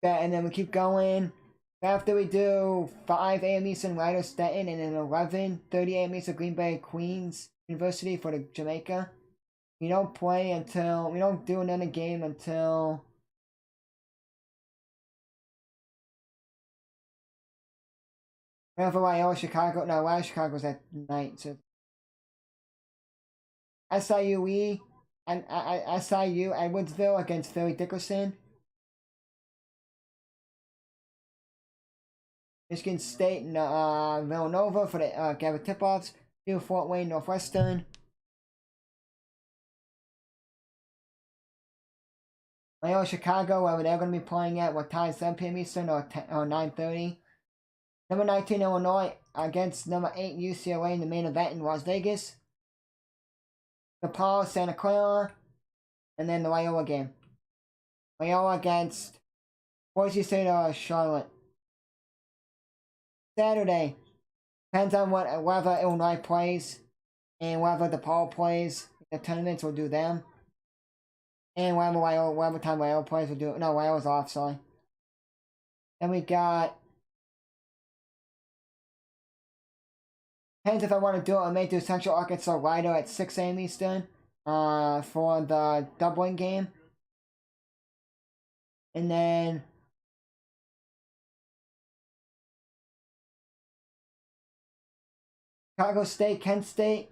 that. And then we keep going. After we do 5 a.m. Eastern, Ryder Stetton, and then 11:30 a.m. Eastern, Green Bay Queens University for the Jamaica. We don't do another game until whenever Loyola Chicago. No, Loyola Chicago's at night. So SIUE and SIU Edwardsville against Philly Dickerson. Michigan State and Villanova for the Gather tip-offs. Fort Wayne Northwestern. Loyola Chicago, wherever they're going to be playing at, what time? 7 p.m. Eastern or 9:30. Number 19 Illinois against number 8 UCLA in the main event in Las Vegas. DePaul, Santa Clara, and then the Loyola game. Loyola against Boise State or Charlotte. Saturday. Depends on whether Illinois plays and whether DePaul plays. The tournaments will do them. And whatever time Loyola plays, we'll do. No, Loyola's off, sorry. Then we got. Depends if I want to do it. I may do Central Arkansas Rider at 6 a.m. Eastern for the doubling game. And then Chicago State, Kent State.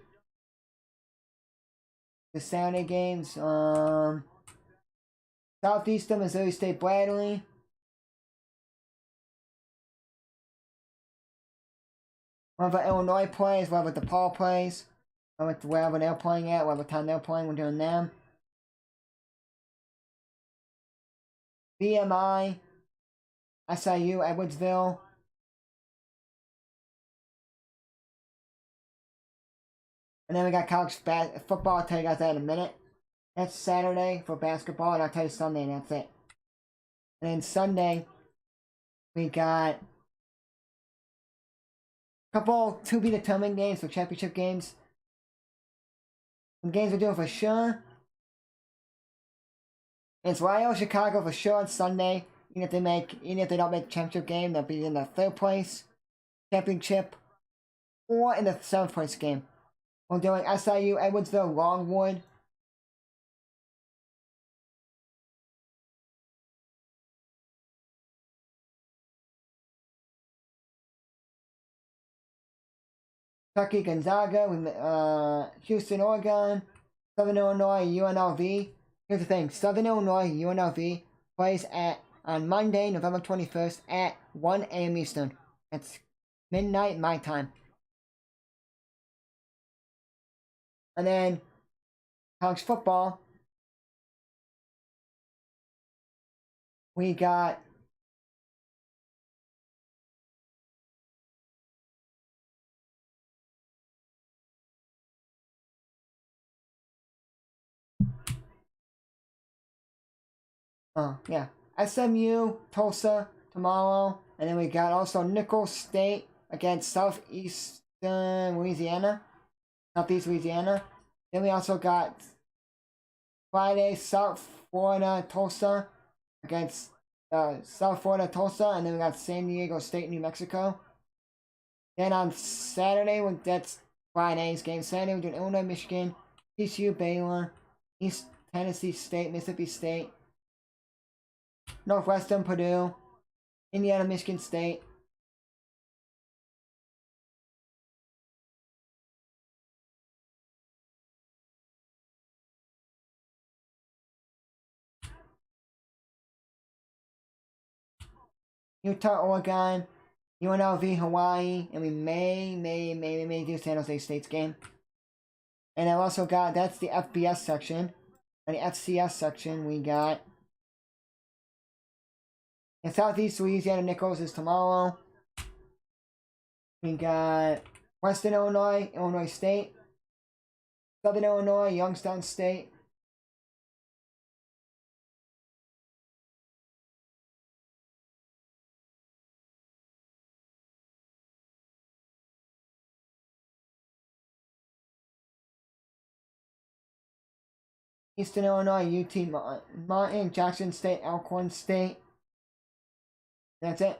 The Saturday games. Southeastern Missouri State Bradley. Wherever Illinois plays, wherever DePaul plays, wherever they're playing at, whatever time they're playing, we're doing them. BMI, SIU, Edwardsville. And then we got college football. I'll tell you guys that in a minute. That's Saturday for basketball, and I'll tell you Sunday, and that's it. And then Sunday, we got couple to be determined games for championship games. Some games we're doing for sure. It's Loyola Chicago for sure on Sunday. Even if they don't make the championship game, they'll be in the 3rd place championship or in the 7th place game. We're doing SIU Edwardsville Longwood. Kentucky, Gonzaga, Houston, Oregon, Southern Illinois, UNLV. Here's the thing, Southern Illinois, UNLV plays on Monday, November 21st at 1 a.m. Eastern. That's midnight my time. And then college football, we got yeah, SMU, Tulsa tomorrow, and then we got also Nicholls State against Southeast Louisiana. Then we also got Friday, South Florida, Tulsa against South Florida, Tulsa, and then we got San Diego State, New Mexico. Then on Saturday, that's Friday's game. Saturday, we're doing Illinois, Michigan, TCU, Baylor, East Tennessee State, Mississippi State, Northwestern, Purdue, Indiana, Michigan State. Utah, Oregon, UNLV, Hawaii, and we may do San Jose State's game. And I've also got, that's the FBS section. In the FCS section, we got in Southeast Louisiana, Nichols is tomorrow. We got Western Illinois, Illinois State. Southern Illinois, Youngstown State. Eastern Illinois, UT Martin, Jackson State, Elkhorn State. That's it.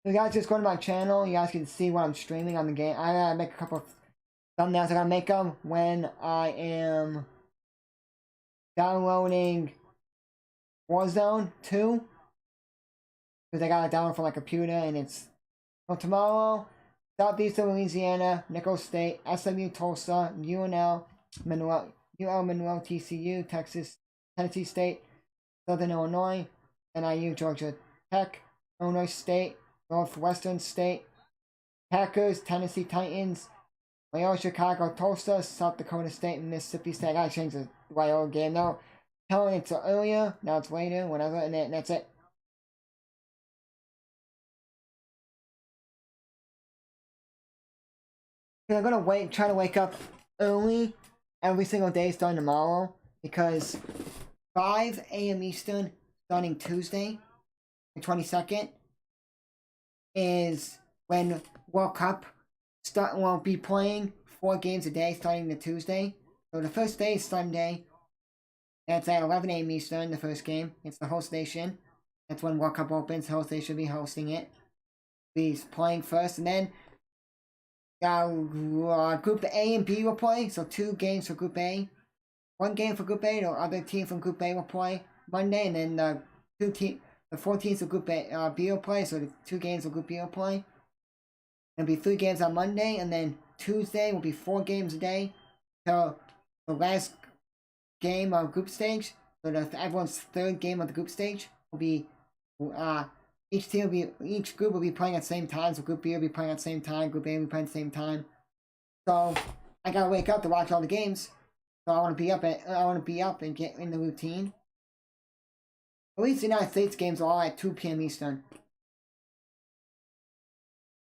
You guys just go to my channel. You guys can see what I'm streaming on the game. I gotta make a couple of thumbnails. I gotta make them when I am downloading Warzone 2. Because I got it download from my computer and it's tomorrow. Southeastern Louisiana, Nichols State, SMU Tulsa, UNL, Monroe, TCU, Texas, Tennessee State, Southern Illinois, NIU, Georgia Tech, Illinois State, Northwestern State, Packers, Tennessee Titans, Loyola Chicago, Tulsa, South Dakota State, Mississippi State. I gotta change the Loyola game now. Telling it's earlier, now it's later, whatever, and that's it. I'm gonna try to wake up early every single day starting tomorrow because 5 a.m. Eastern starting Tuesday, the 22nd, is when World Cup will be playing 4 games a day starting the Tuesday. So the first day is Sunday. That's at 11 a.m. Eastern, the first game. It's the host nation. That's when World Cup opens. The host nation should be hosting it. He's playing first, and then Group A and B will play, so 2 games for Group A. 1 game for Group A, the other team from Group A will play Monday, and then the 4 teams of Group A, B will play, so the 2 games of Group B will play. There'll be 3 games on Monday, and then Tuesday will be 4 games a day till the last game of group stage. So everyone's 3rd game of the group stage will be each group will be playing at the same time. So Group B will be playing at the same time. Group A will be playing at the same time. So I gotta wake up to watch all the games. So I want to be up and get in the routine. At least the United States games are all at 2 p.m. Eastern.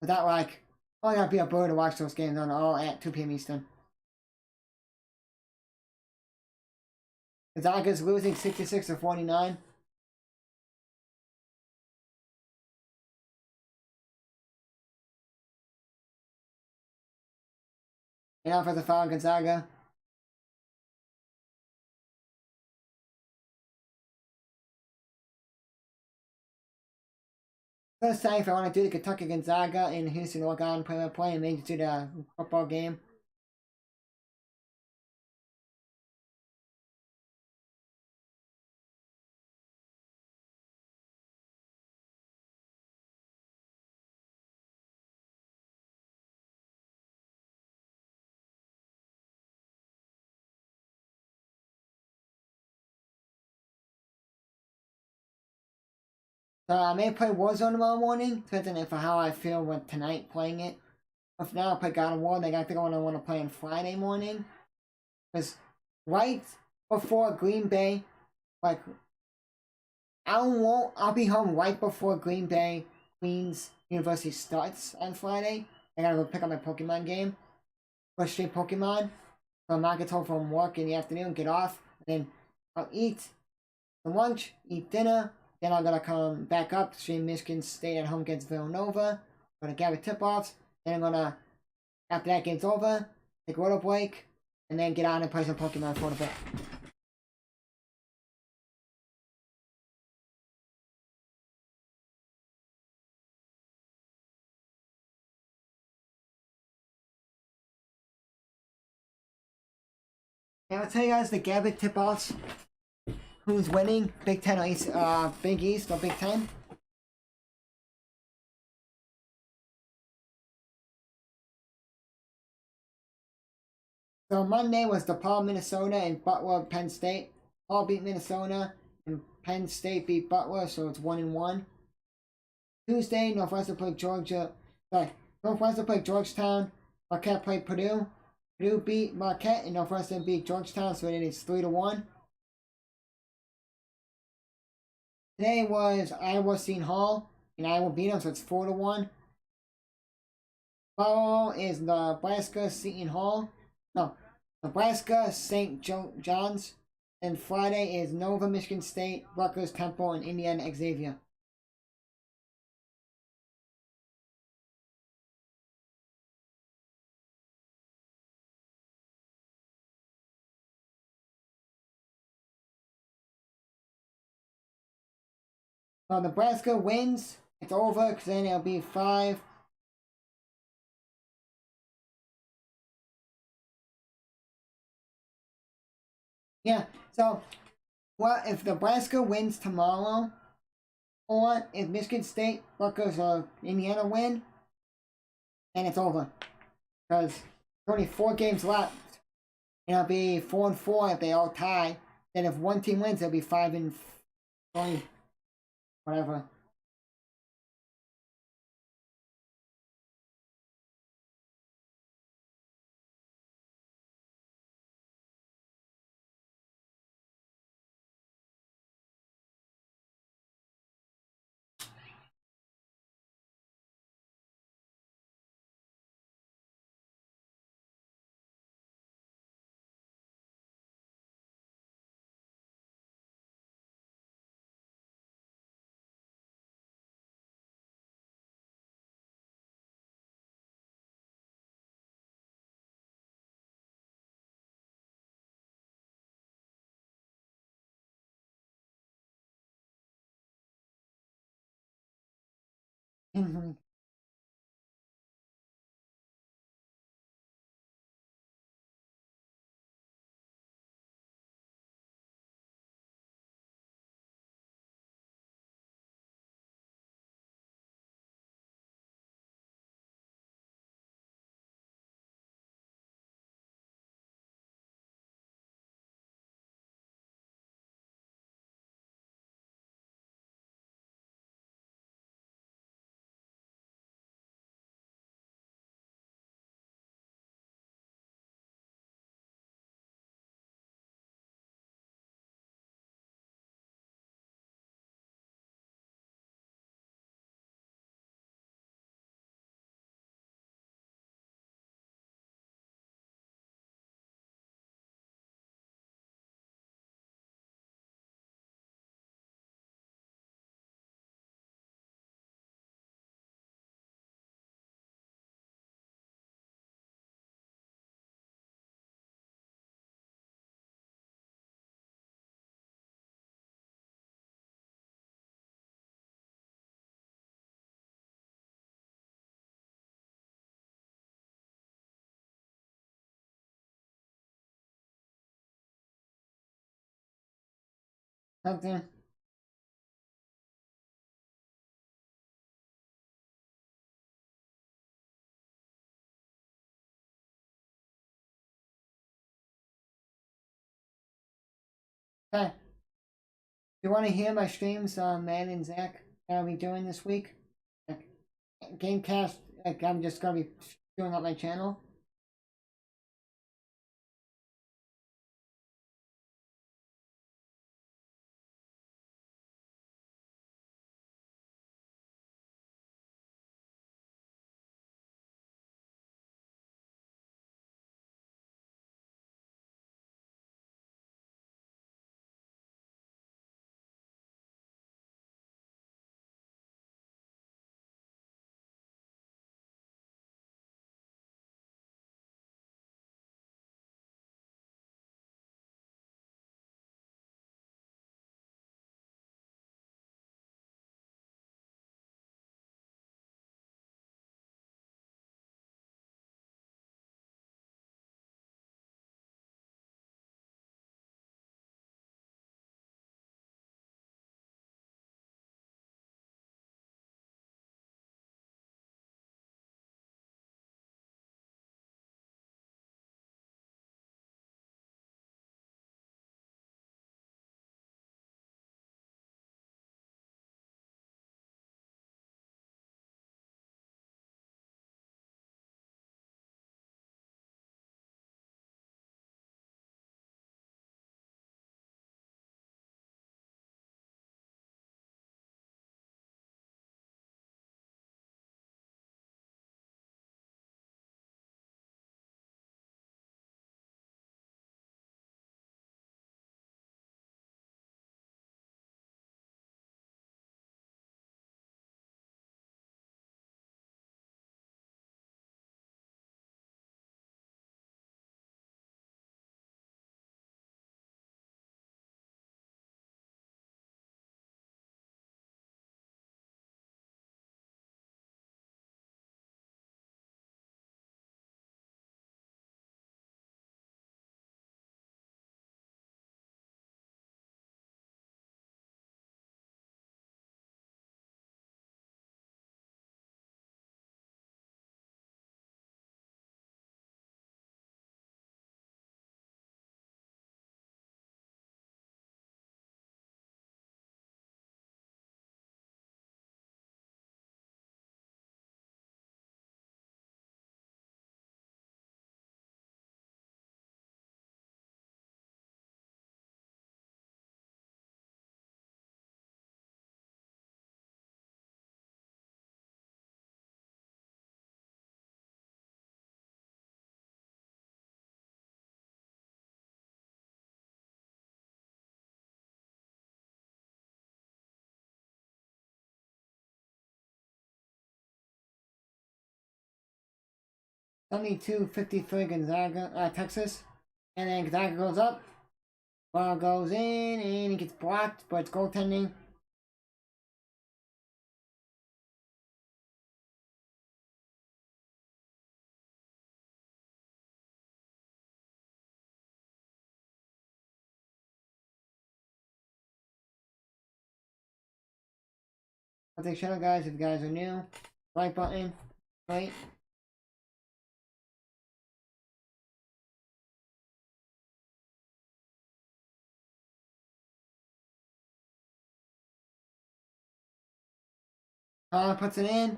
Without I gotta be a bird to watch those games on all at 2 p.m. Eastern. Gonzaga's losing 66-49. And now for the foul, Gonzaga. First time if I want to do the Kentucky Gonzaga in Houston, Oregon play and maybe do the football game. So I may play Warzone tomorrow morning, depending on how I feel with tonight playing it. If now I play God of War, then I think I want to play on Friday morning. Because right before Green Bay, I'll be home right before Green Bay Queens University starts on Friday. I gotta go pick up my Pokemon game. Go straight Pokemon. So I'm not get home from work in the afternoon, get off, and then I'll eat some lunch, eat dinner. Then I'm gonna come back up, stream Michigan State at home against Villanova. I'm gonna gather tip-offs. Then I'm gonna, after that game's over, take a little break, and then get out and play some Pokemon for a bit. And I'll tell you guys the gather tip-offs. Who's winning? Big Ten or East, Big East or Big Ten? So Monday was DePaul, Minnesota, and Butler, Penn State. Paul beat Minnesota, and Penn State beat Butler, so it's 1-1. Tuesday, Northwestern played Georgetown. Marquette played Purdue. Purdue beat Marquette and Northwestern beat Georgetown, so it is 3-1. Today was Iowa Seton Hall, and Iowa beat them, so it's 4-1. Tomorrow is Nebraska Seton Hall. No, Nebraska St. John's. And Friday is Nova Michigan State, Rutgers Temple, and Indiana Xavier. Well, Nebraska wins. It's over because then it'll be 5. Yeah, so well, if Nebraska wins tomorrow, or if Michigan State, Rutgers, or Indiana win, then it's over. Because there's only 4 games left. And it'll be 4-4 if they all tie. Then if one team wins, it'll be 5-20. Whatever. Something. Okay. You want to hear my streams on Matt and Zach that I'll be doing this week? Like, Gamecast, like I'm just gonna be doing on my channel. 72-53 Gonzaga, Texas. And then Gonzaga goes up. Ball goes in and it gets blocked, but it's goaltending. I'll take shout out guys if you guys are new. Like button, right? Puts it in.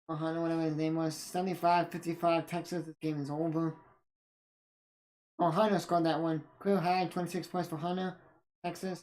Whatever his name was. 75-55 Texas. This game is over. Oh, Hunter scored that one. Career high, 26 points for Hunter, Texas.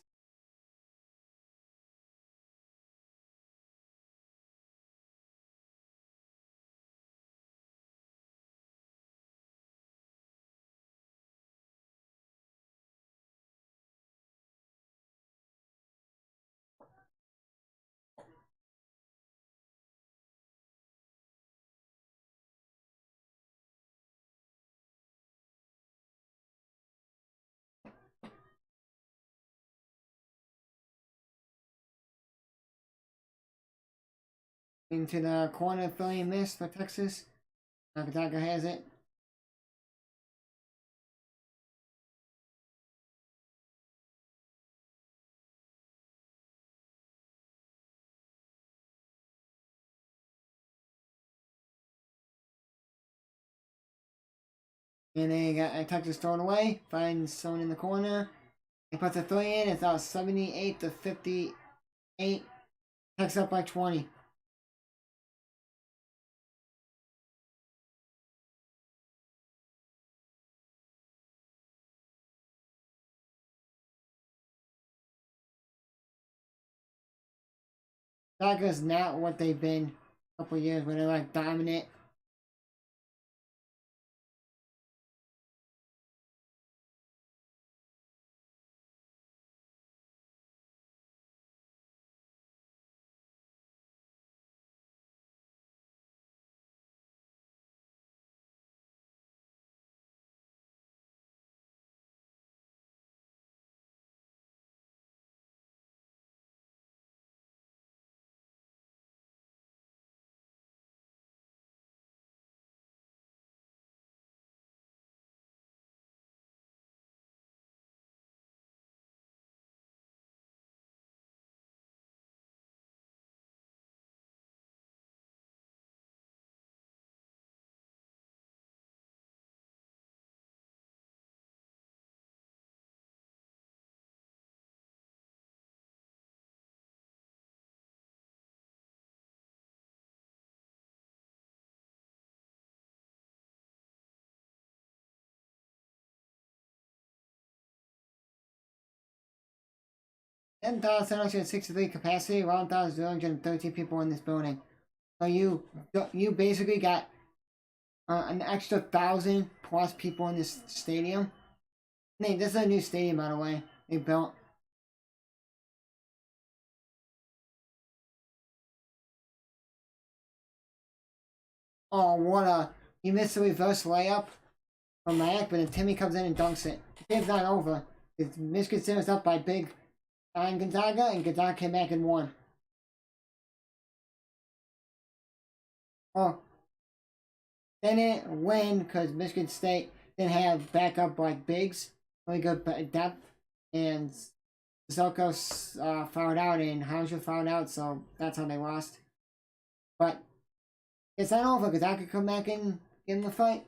Into the corner, Philly miss for Texas. Gonzaga has it. And they got Texas thrown away. Finds someone in the corner. He puts a three in. It's now 78-58. Texas up by 20. Gonzaga's not what they've been a couple years where they're like dominant. Ten thousand seven hundred sixty-three capacity, 1,013 people in this building. So you basically got an extra 1,000 plus people in this stadium. Hey, this is a new stadium, by the way. They built. Oh, what a! He missed the reverse layup from Mac, but then Timmy comes in and dunks it. The game's not over. Michigan State was up by big on Gonzaga, and Gonzaga came back and won. Oh, they didn't win because Michigan State didn't have backup like bigs, really good depth, and Zoko fouled out and Hauser fouled out, so that's how they lost. But it's not over because I could come back and get in the fight.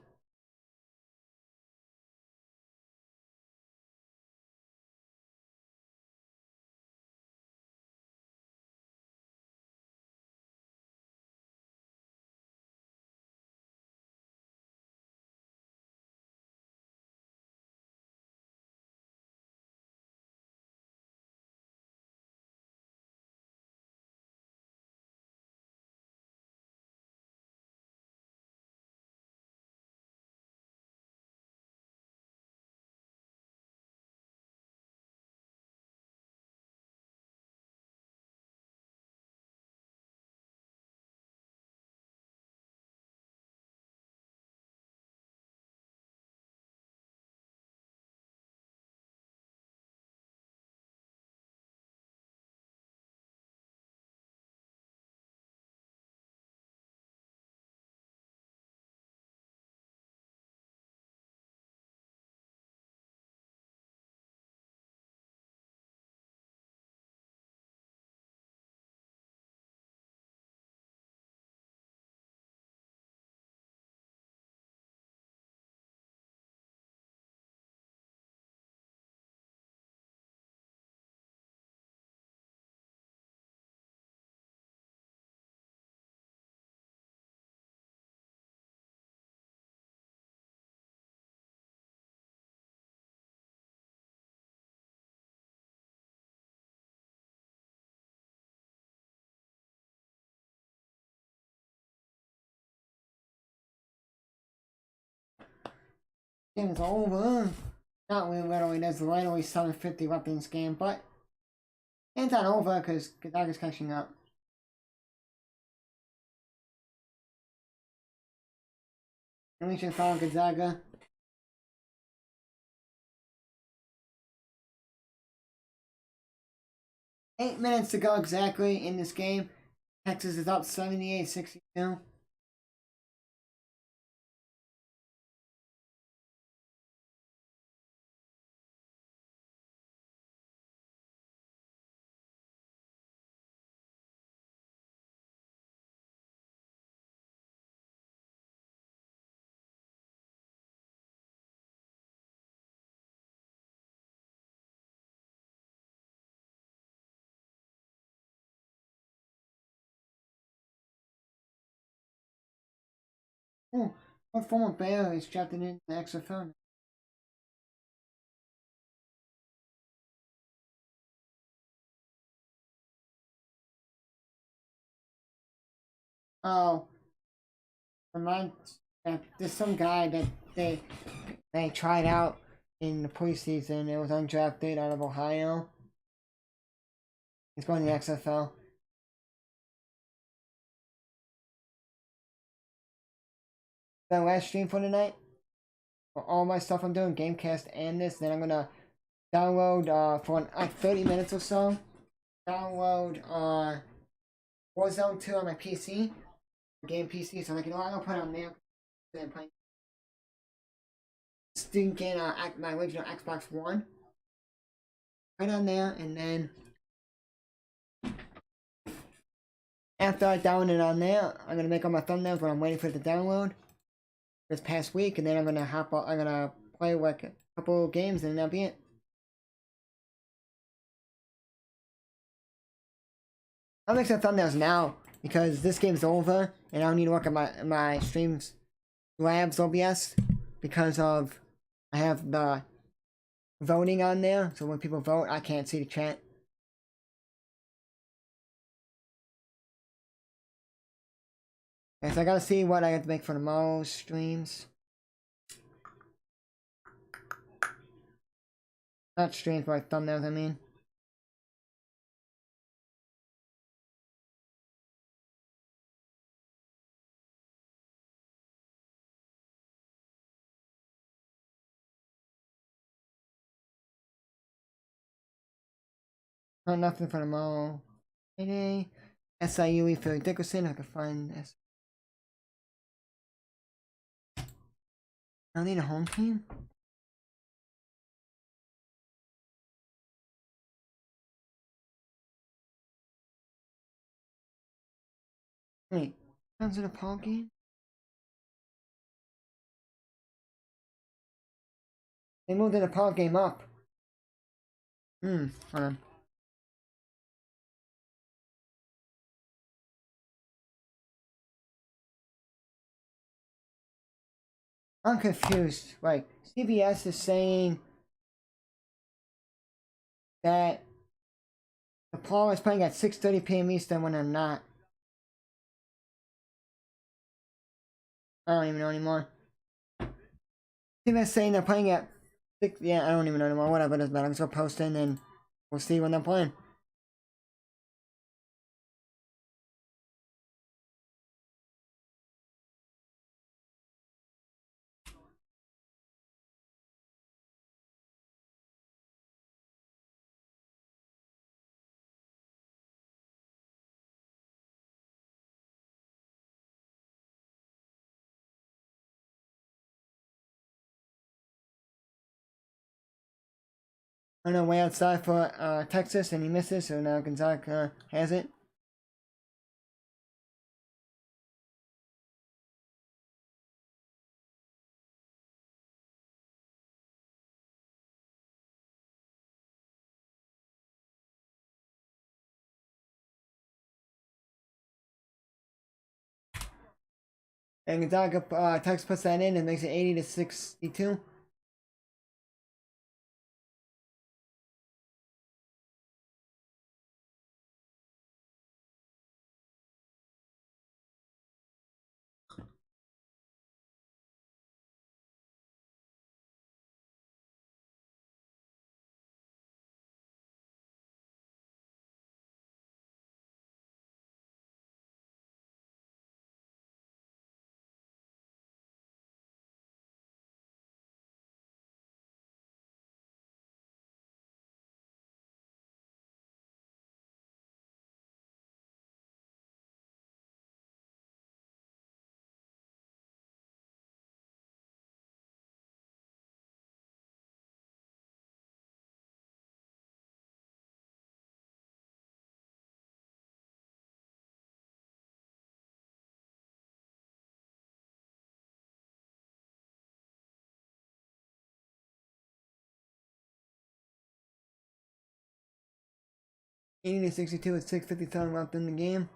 Game is over. Not really, literally. There's literally 750 left in this game, but it's not over because Gonzaga's catching up. And we should follow Gonzaga. Eight minutes to go exactly in this game. Texas is up 78-62. Oh, what former Bear is drafted in the XFL? Oh, reminds there's some guy that they tried out in the preseason. It was undrafted out of Ohio. He's going to the XFL. The last stream for tonight. For all my stuff I'm doing, Gamecast and this, then I'm gonna download for like 30 minutes or so. Download Warzone 2 on my PC, game PC. So like, you know what, I'm gonna put it on there. Then play stinking my original Xbox One. Right on there, and then after I download it on there, I'm gonna make all my thumbnails when I'm waiting for it to download this past week, and then I'm gonna hop on, I'm gonna play like a couple games, and that'll be it. I'll make some thumbnails now because this game's over, and I don't need to work on my streams labs OBS because of I have the voting on there, so when people vote, I can't see the chat. Okay, so I gotta see what I have to make for tomorrow's streams. Not streams, but like thumbnails, I mean. Not nothing for tomorrow. Friday. SIUE Philly Dickerson, I can find this. I need a home team? Wait, comes in a Paul game? They moved the Paul game up. Hold on. I'm confused. Like, CBS is saying that the Paul is playing at 6:30 p.m. Eastern when I'm not. I don't even know anymore. CBS saying they're playing at 6. Yeah, I don't even know anymore. Whatever, it doesn't matter. I'm just gonna post in and we'll see when they're playing. I know, way outside for Texas, and he misses, so now Gonzaga has it. And Gonzaga, Texas puts that in and makes it 80-62. 80-62 with 6:57 left in the game.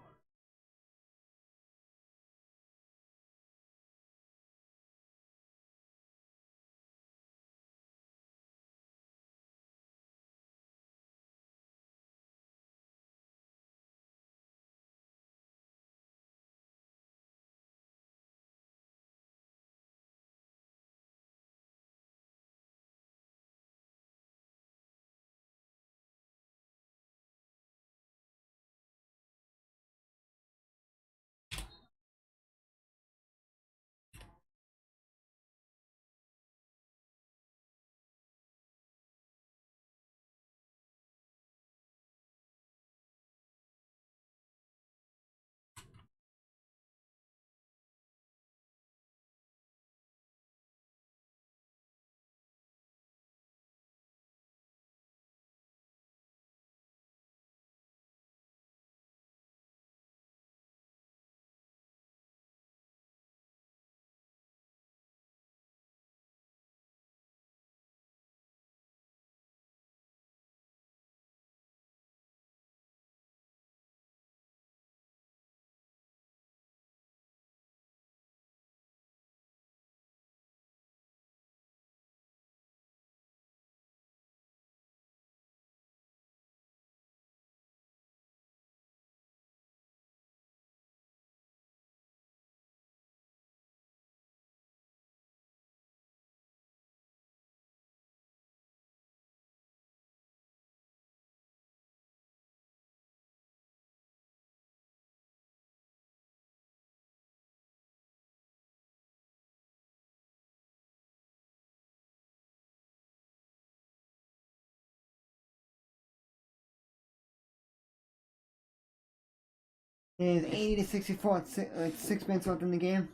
It is 80-64 with 6 minutes left in the game.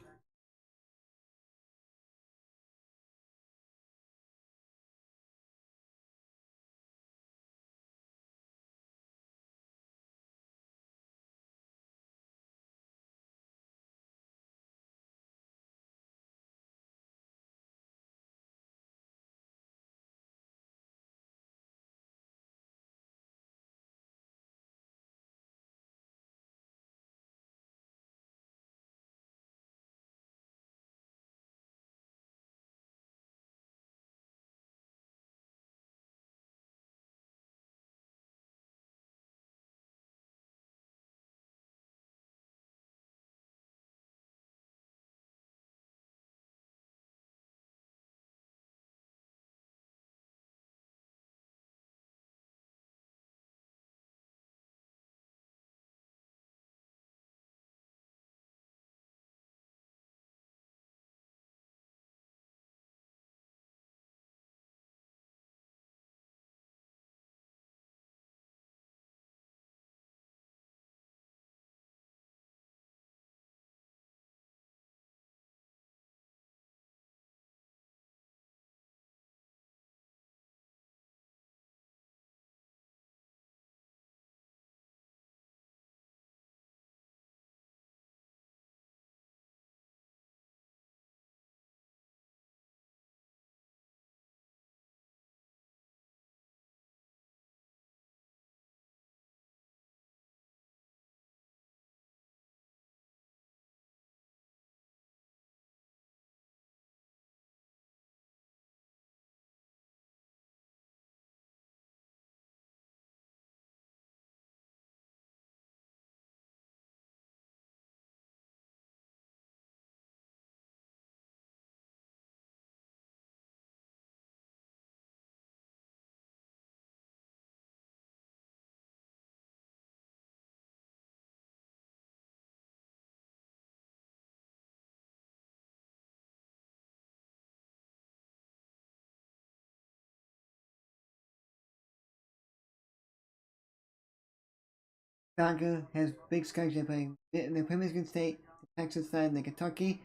Gonzaga has big schedule they play. They play Michigan State, Texas side, and Kentucky,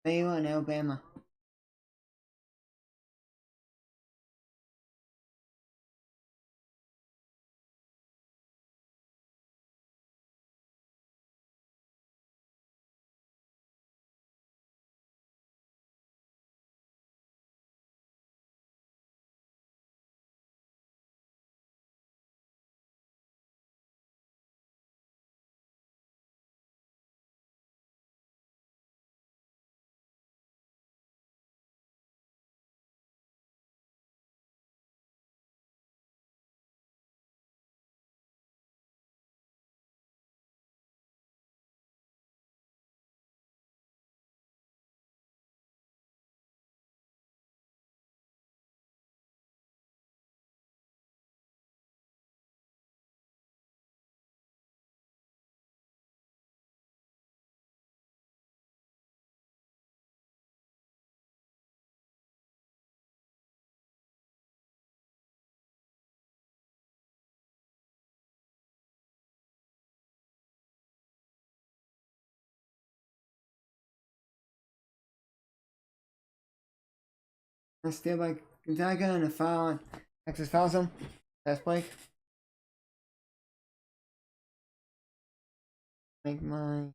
Baylor, and Alabama. Let's steal by Gonzaga and a foul on Texas fouls him. That's Blake. Make my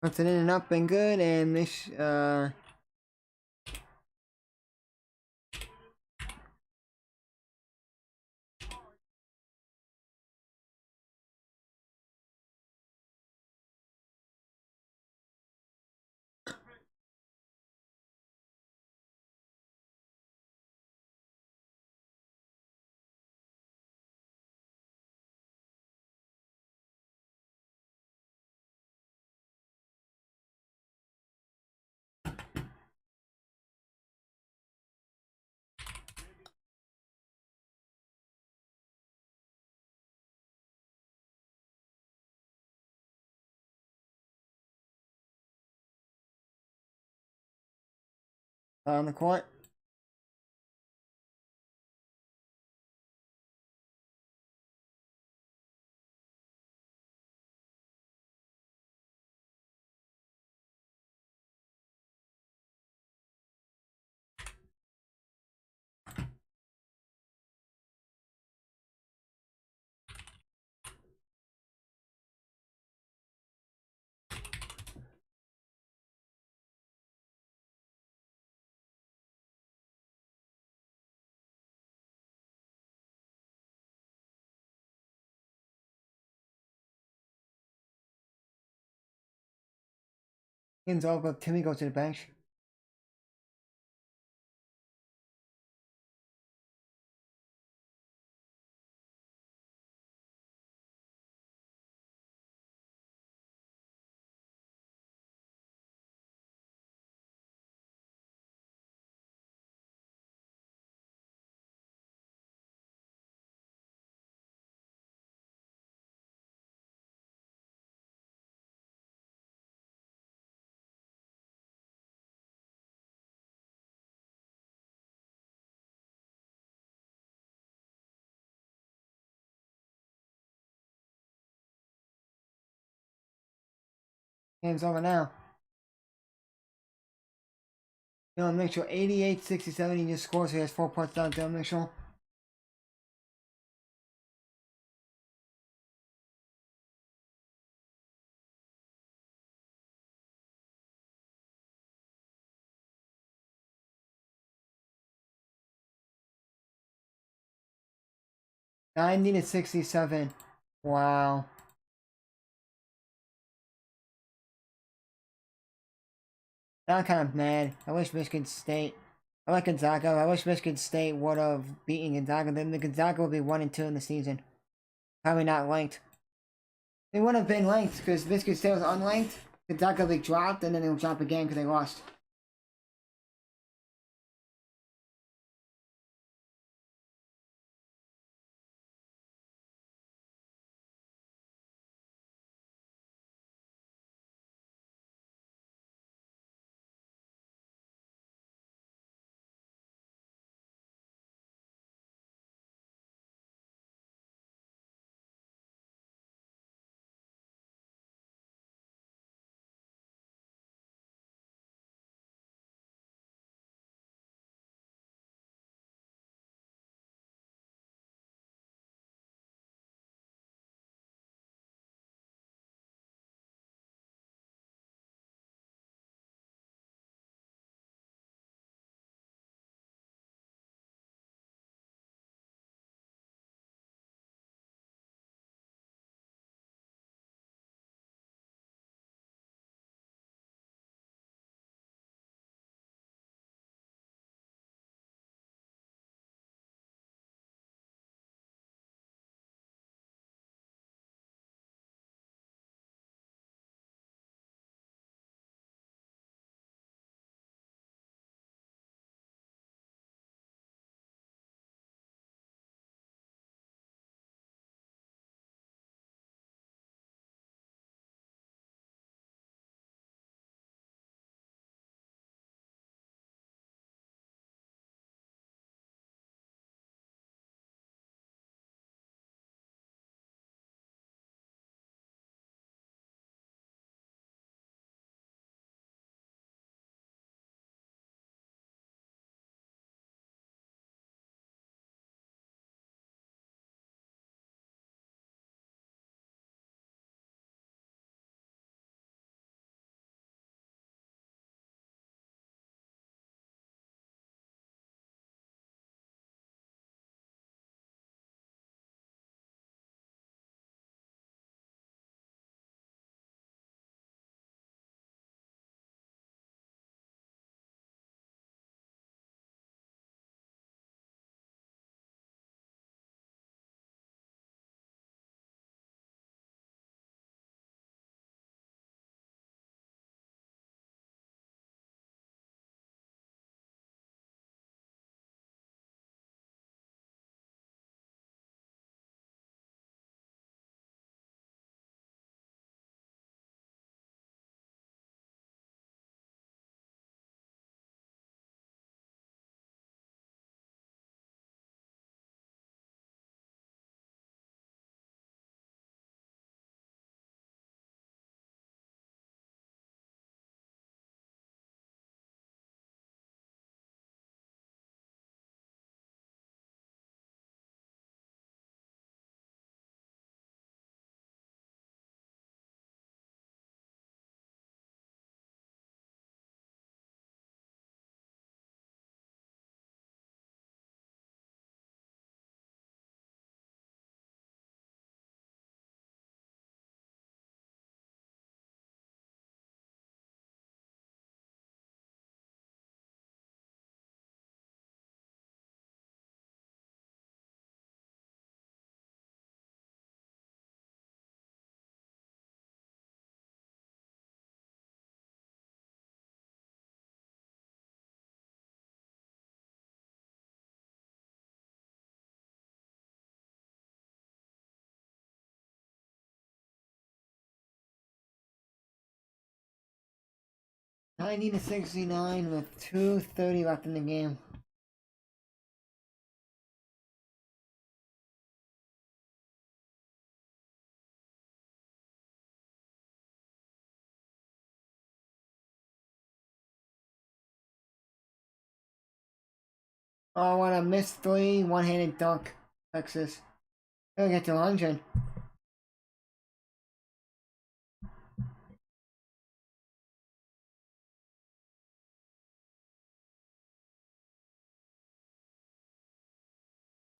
puts it in and up and good and miss on the court. Game's over. Timmy goes to the bench. Game's over now. Dylan Mitchell, 88-67. He just scores. So he has 4 points down. Dylan Mitchell. $90-67. Wow. Now I'm kind of mad. I wish Michigan State. I like Gonzaga. I wish Michigan State would have beaten Gonzaga. Then the Gonzaga would be 1-2 in the season. Probably not ranked. They would have been ranked because Michigan State was unranked. Gonzaga they dropped and then they'll drop again because they lost. 90-69 with 2:30 left in the game. Oh, what a missed three, one-handed dunk, Texas. They'll get to 100.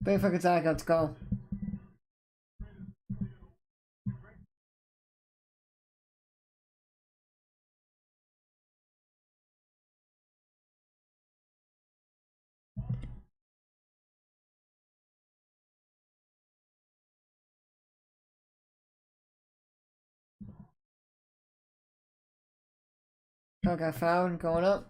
Big for Gonzaga, let's go. Oh, got fouled, going up.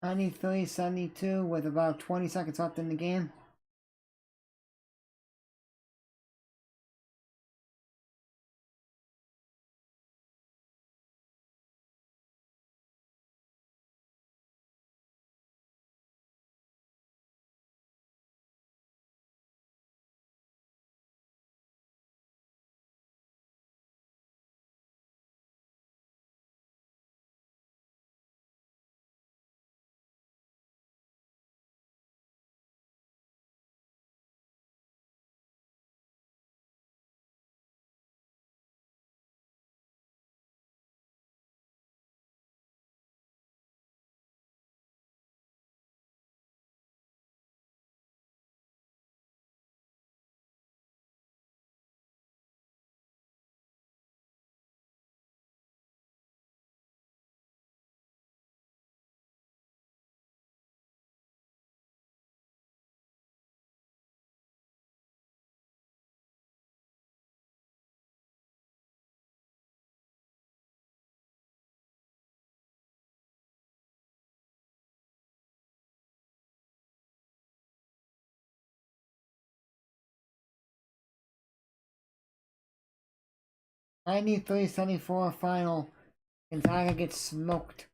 $93-72 with about 20 seconds left in the game. 93-74 final. Gonzaga gets smoked.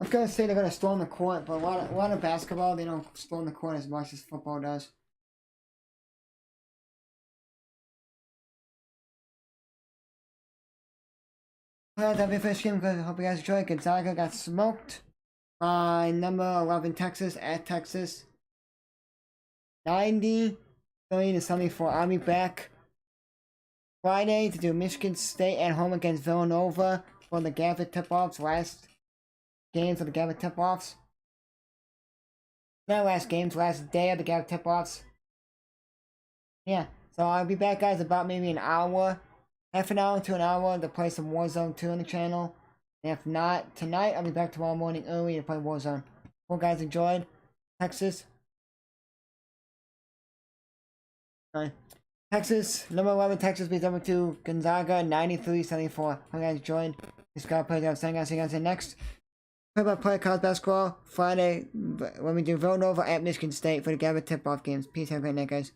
I was gonna say they're gonna storm the court, but a lot of basketball, they don't storm the court as much as football does. Well, that'll be the first game. Hope you guys enjoyed. Gonzaga got smoked by number 11 Texas at Texas. 90-74. I'll be back Friday to do Michigan State at home against Villanova for the Gavitt tip-offs. Last games of the Gavitt tip-offs. Not last games, last day of the Gavitt tip-offs. Yeah, so I'll be back, guys, about maybe an hour. Half an hour to an hour to play some Warzone 2 on the channel. And if not, tonight, I'll be back tomorrow morning early to play Warzone. Hope you guys enjoyed. Texas. Alright. Texas, number 11, Texas beats number 2, Gonzaga, 93-74. Hope you guys enjoyed. This guy plays out. See you guys next. Play-by-play college basketball Friday when we do Villanova at Michigan State for the Gavitt tip-off games. Peace. Have a great night, guys.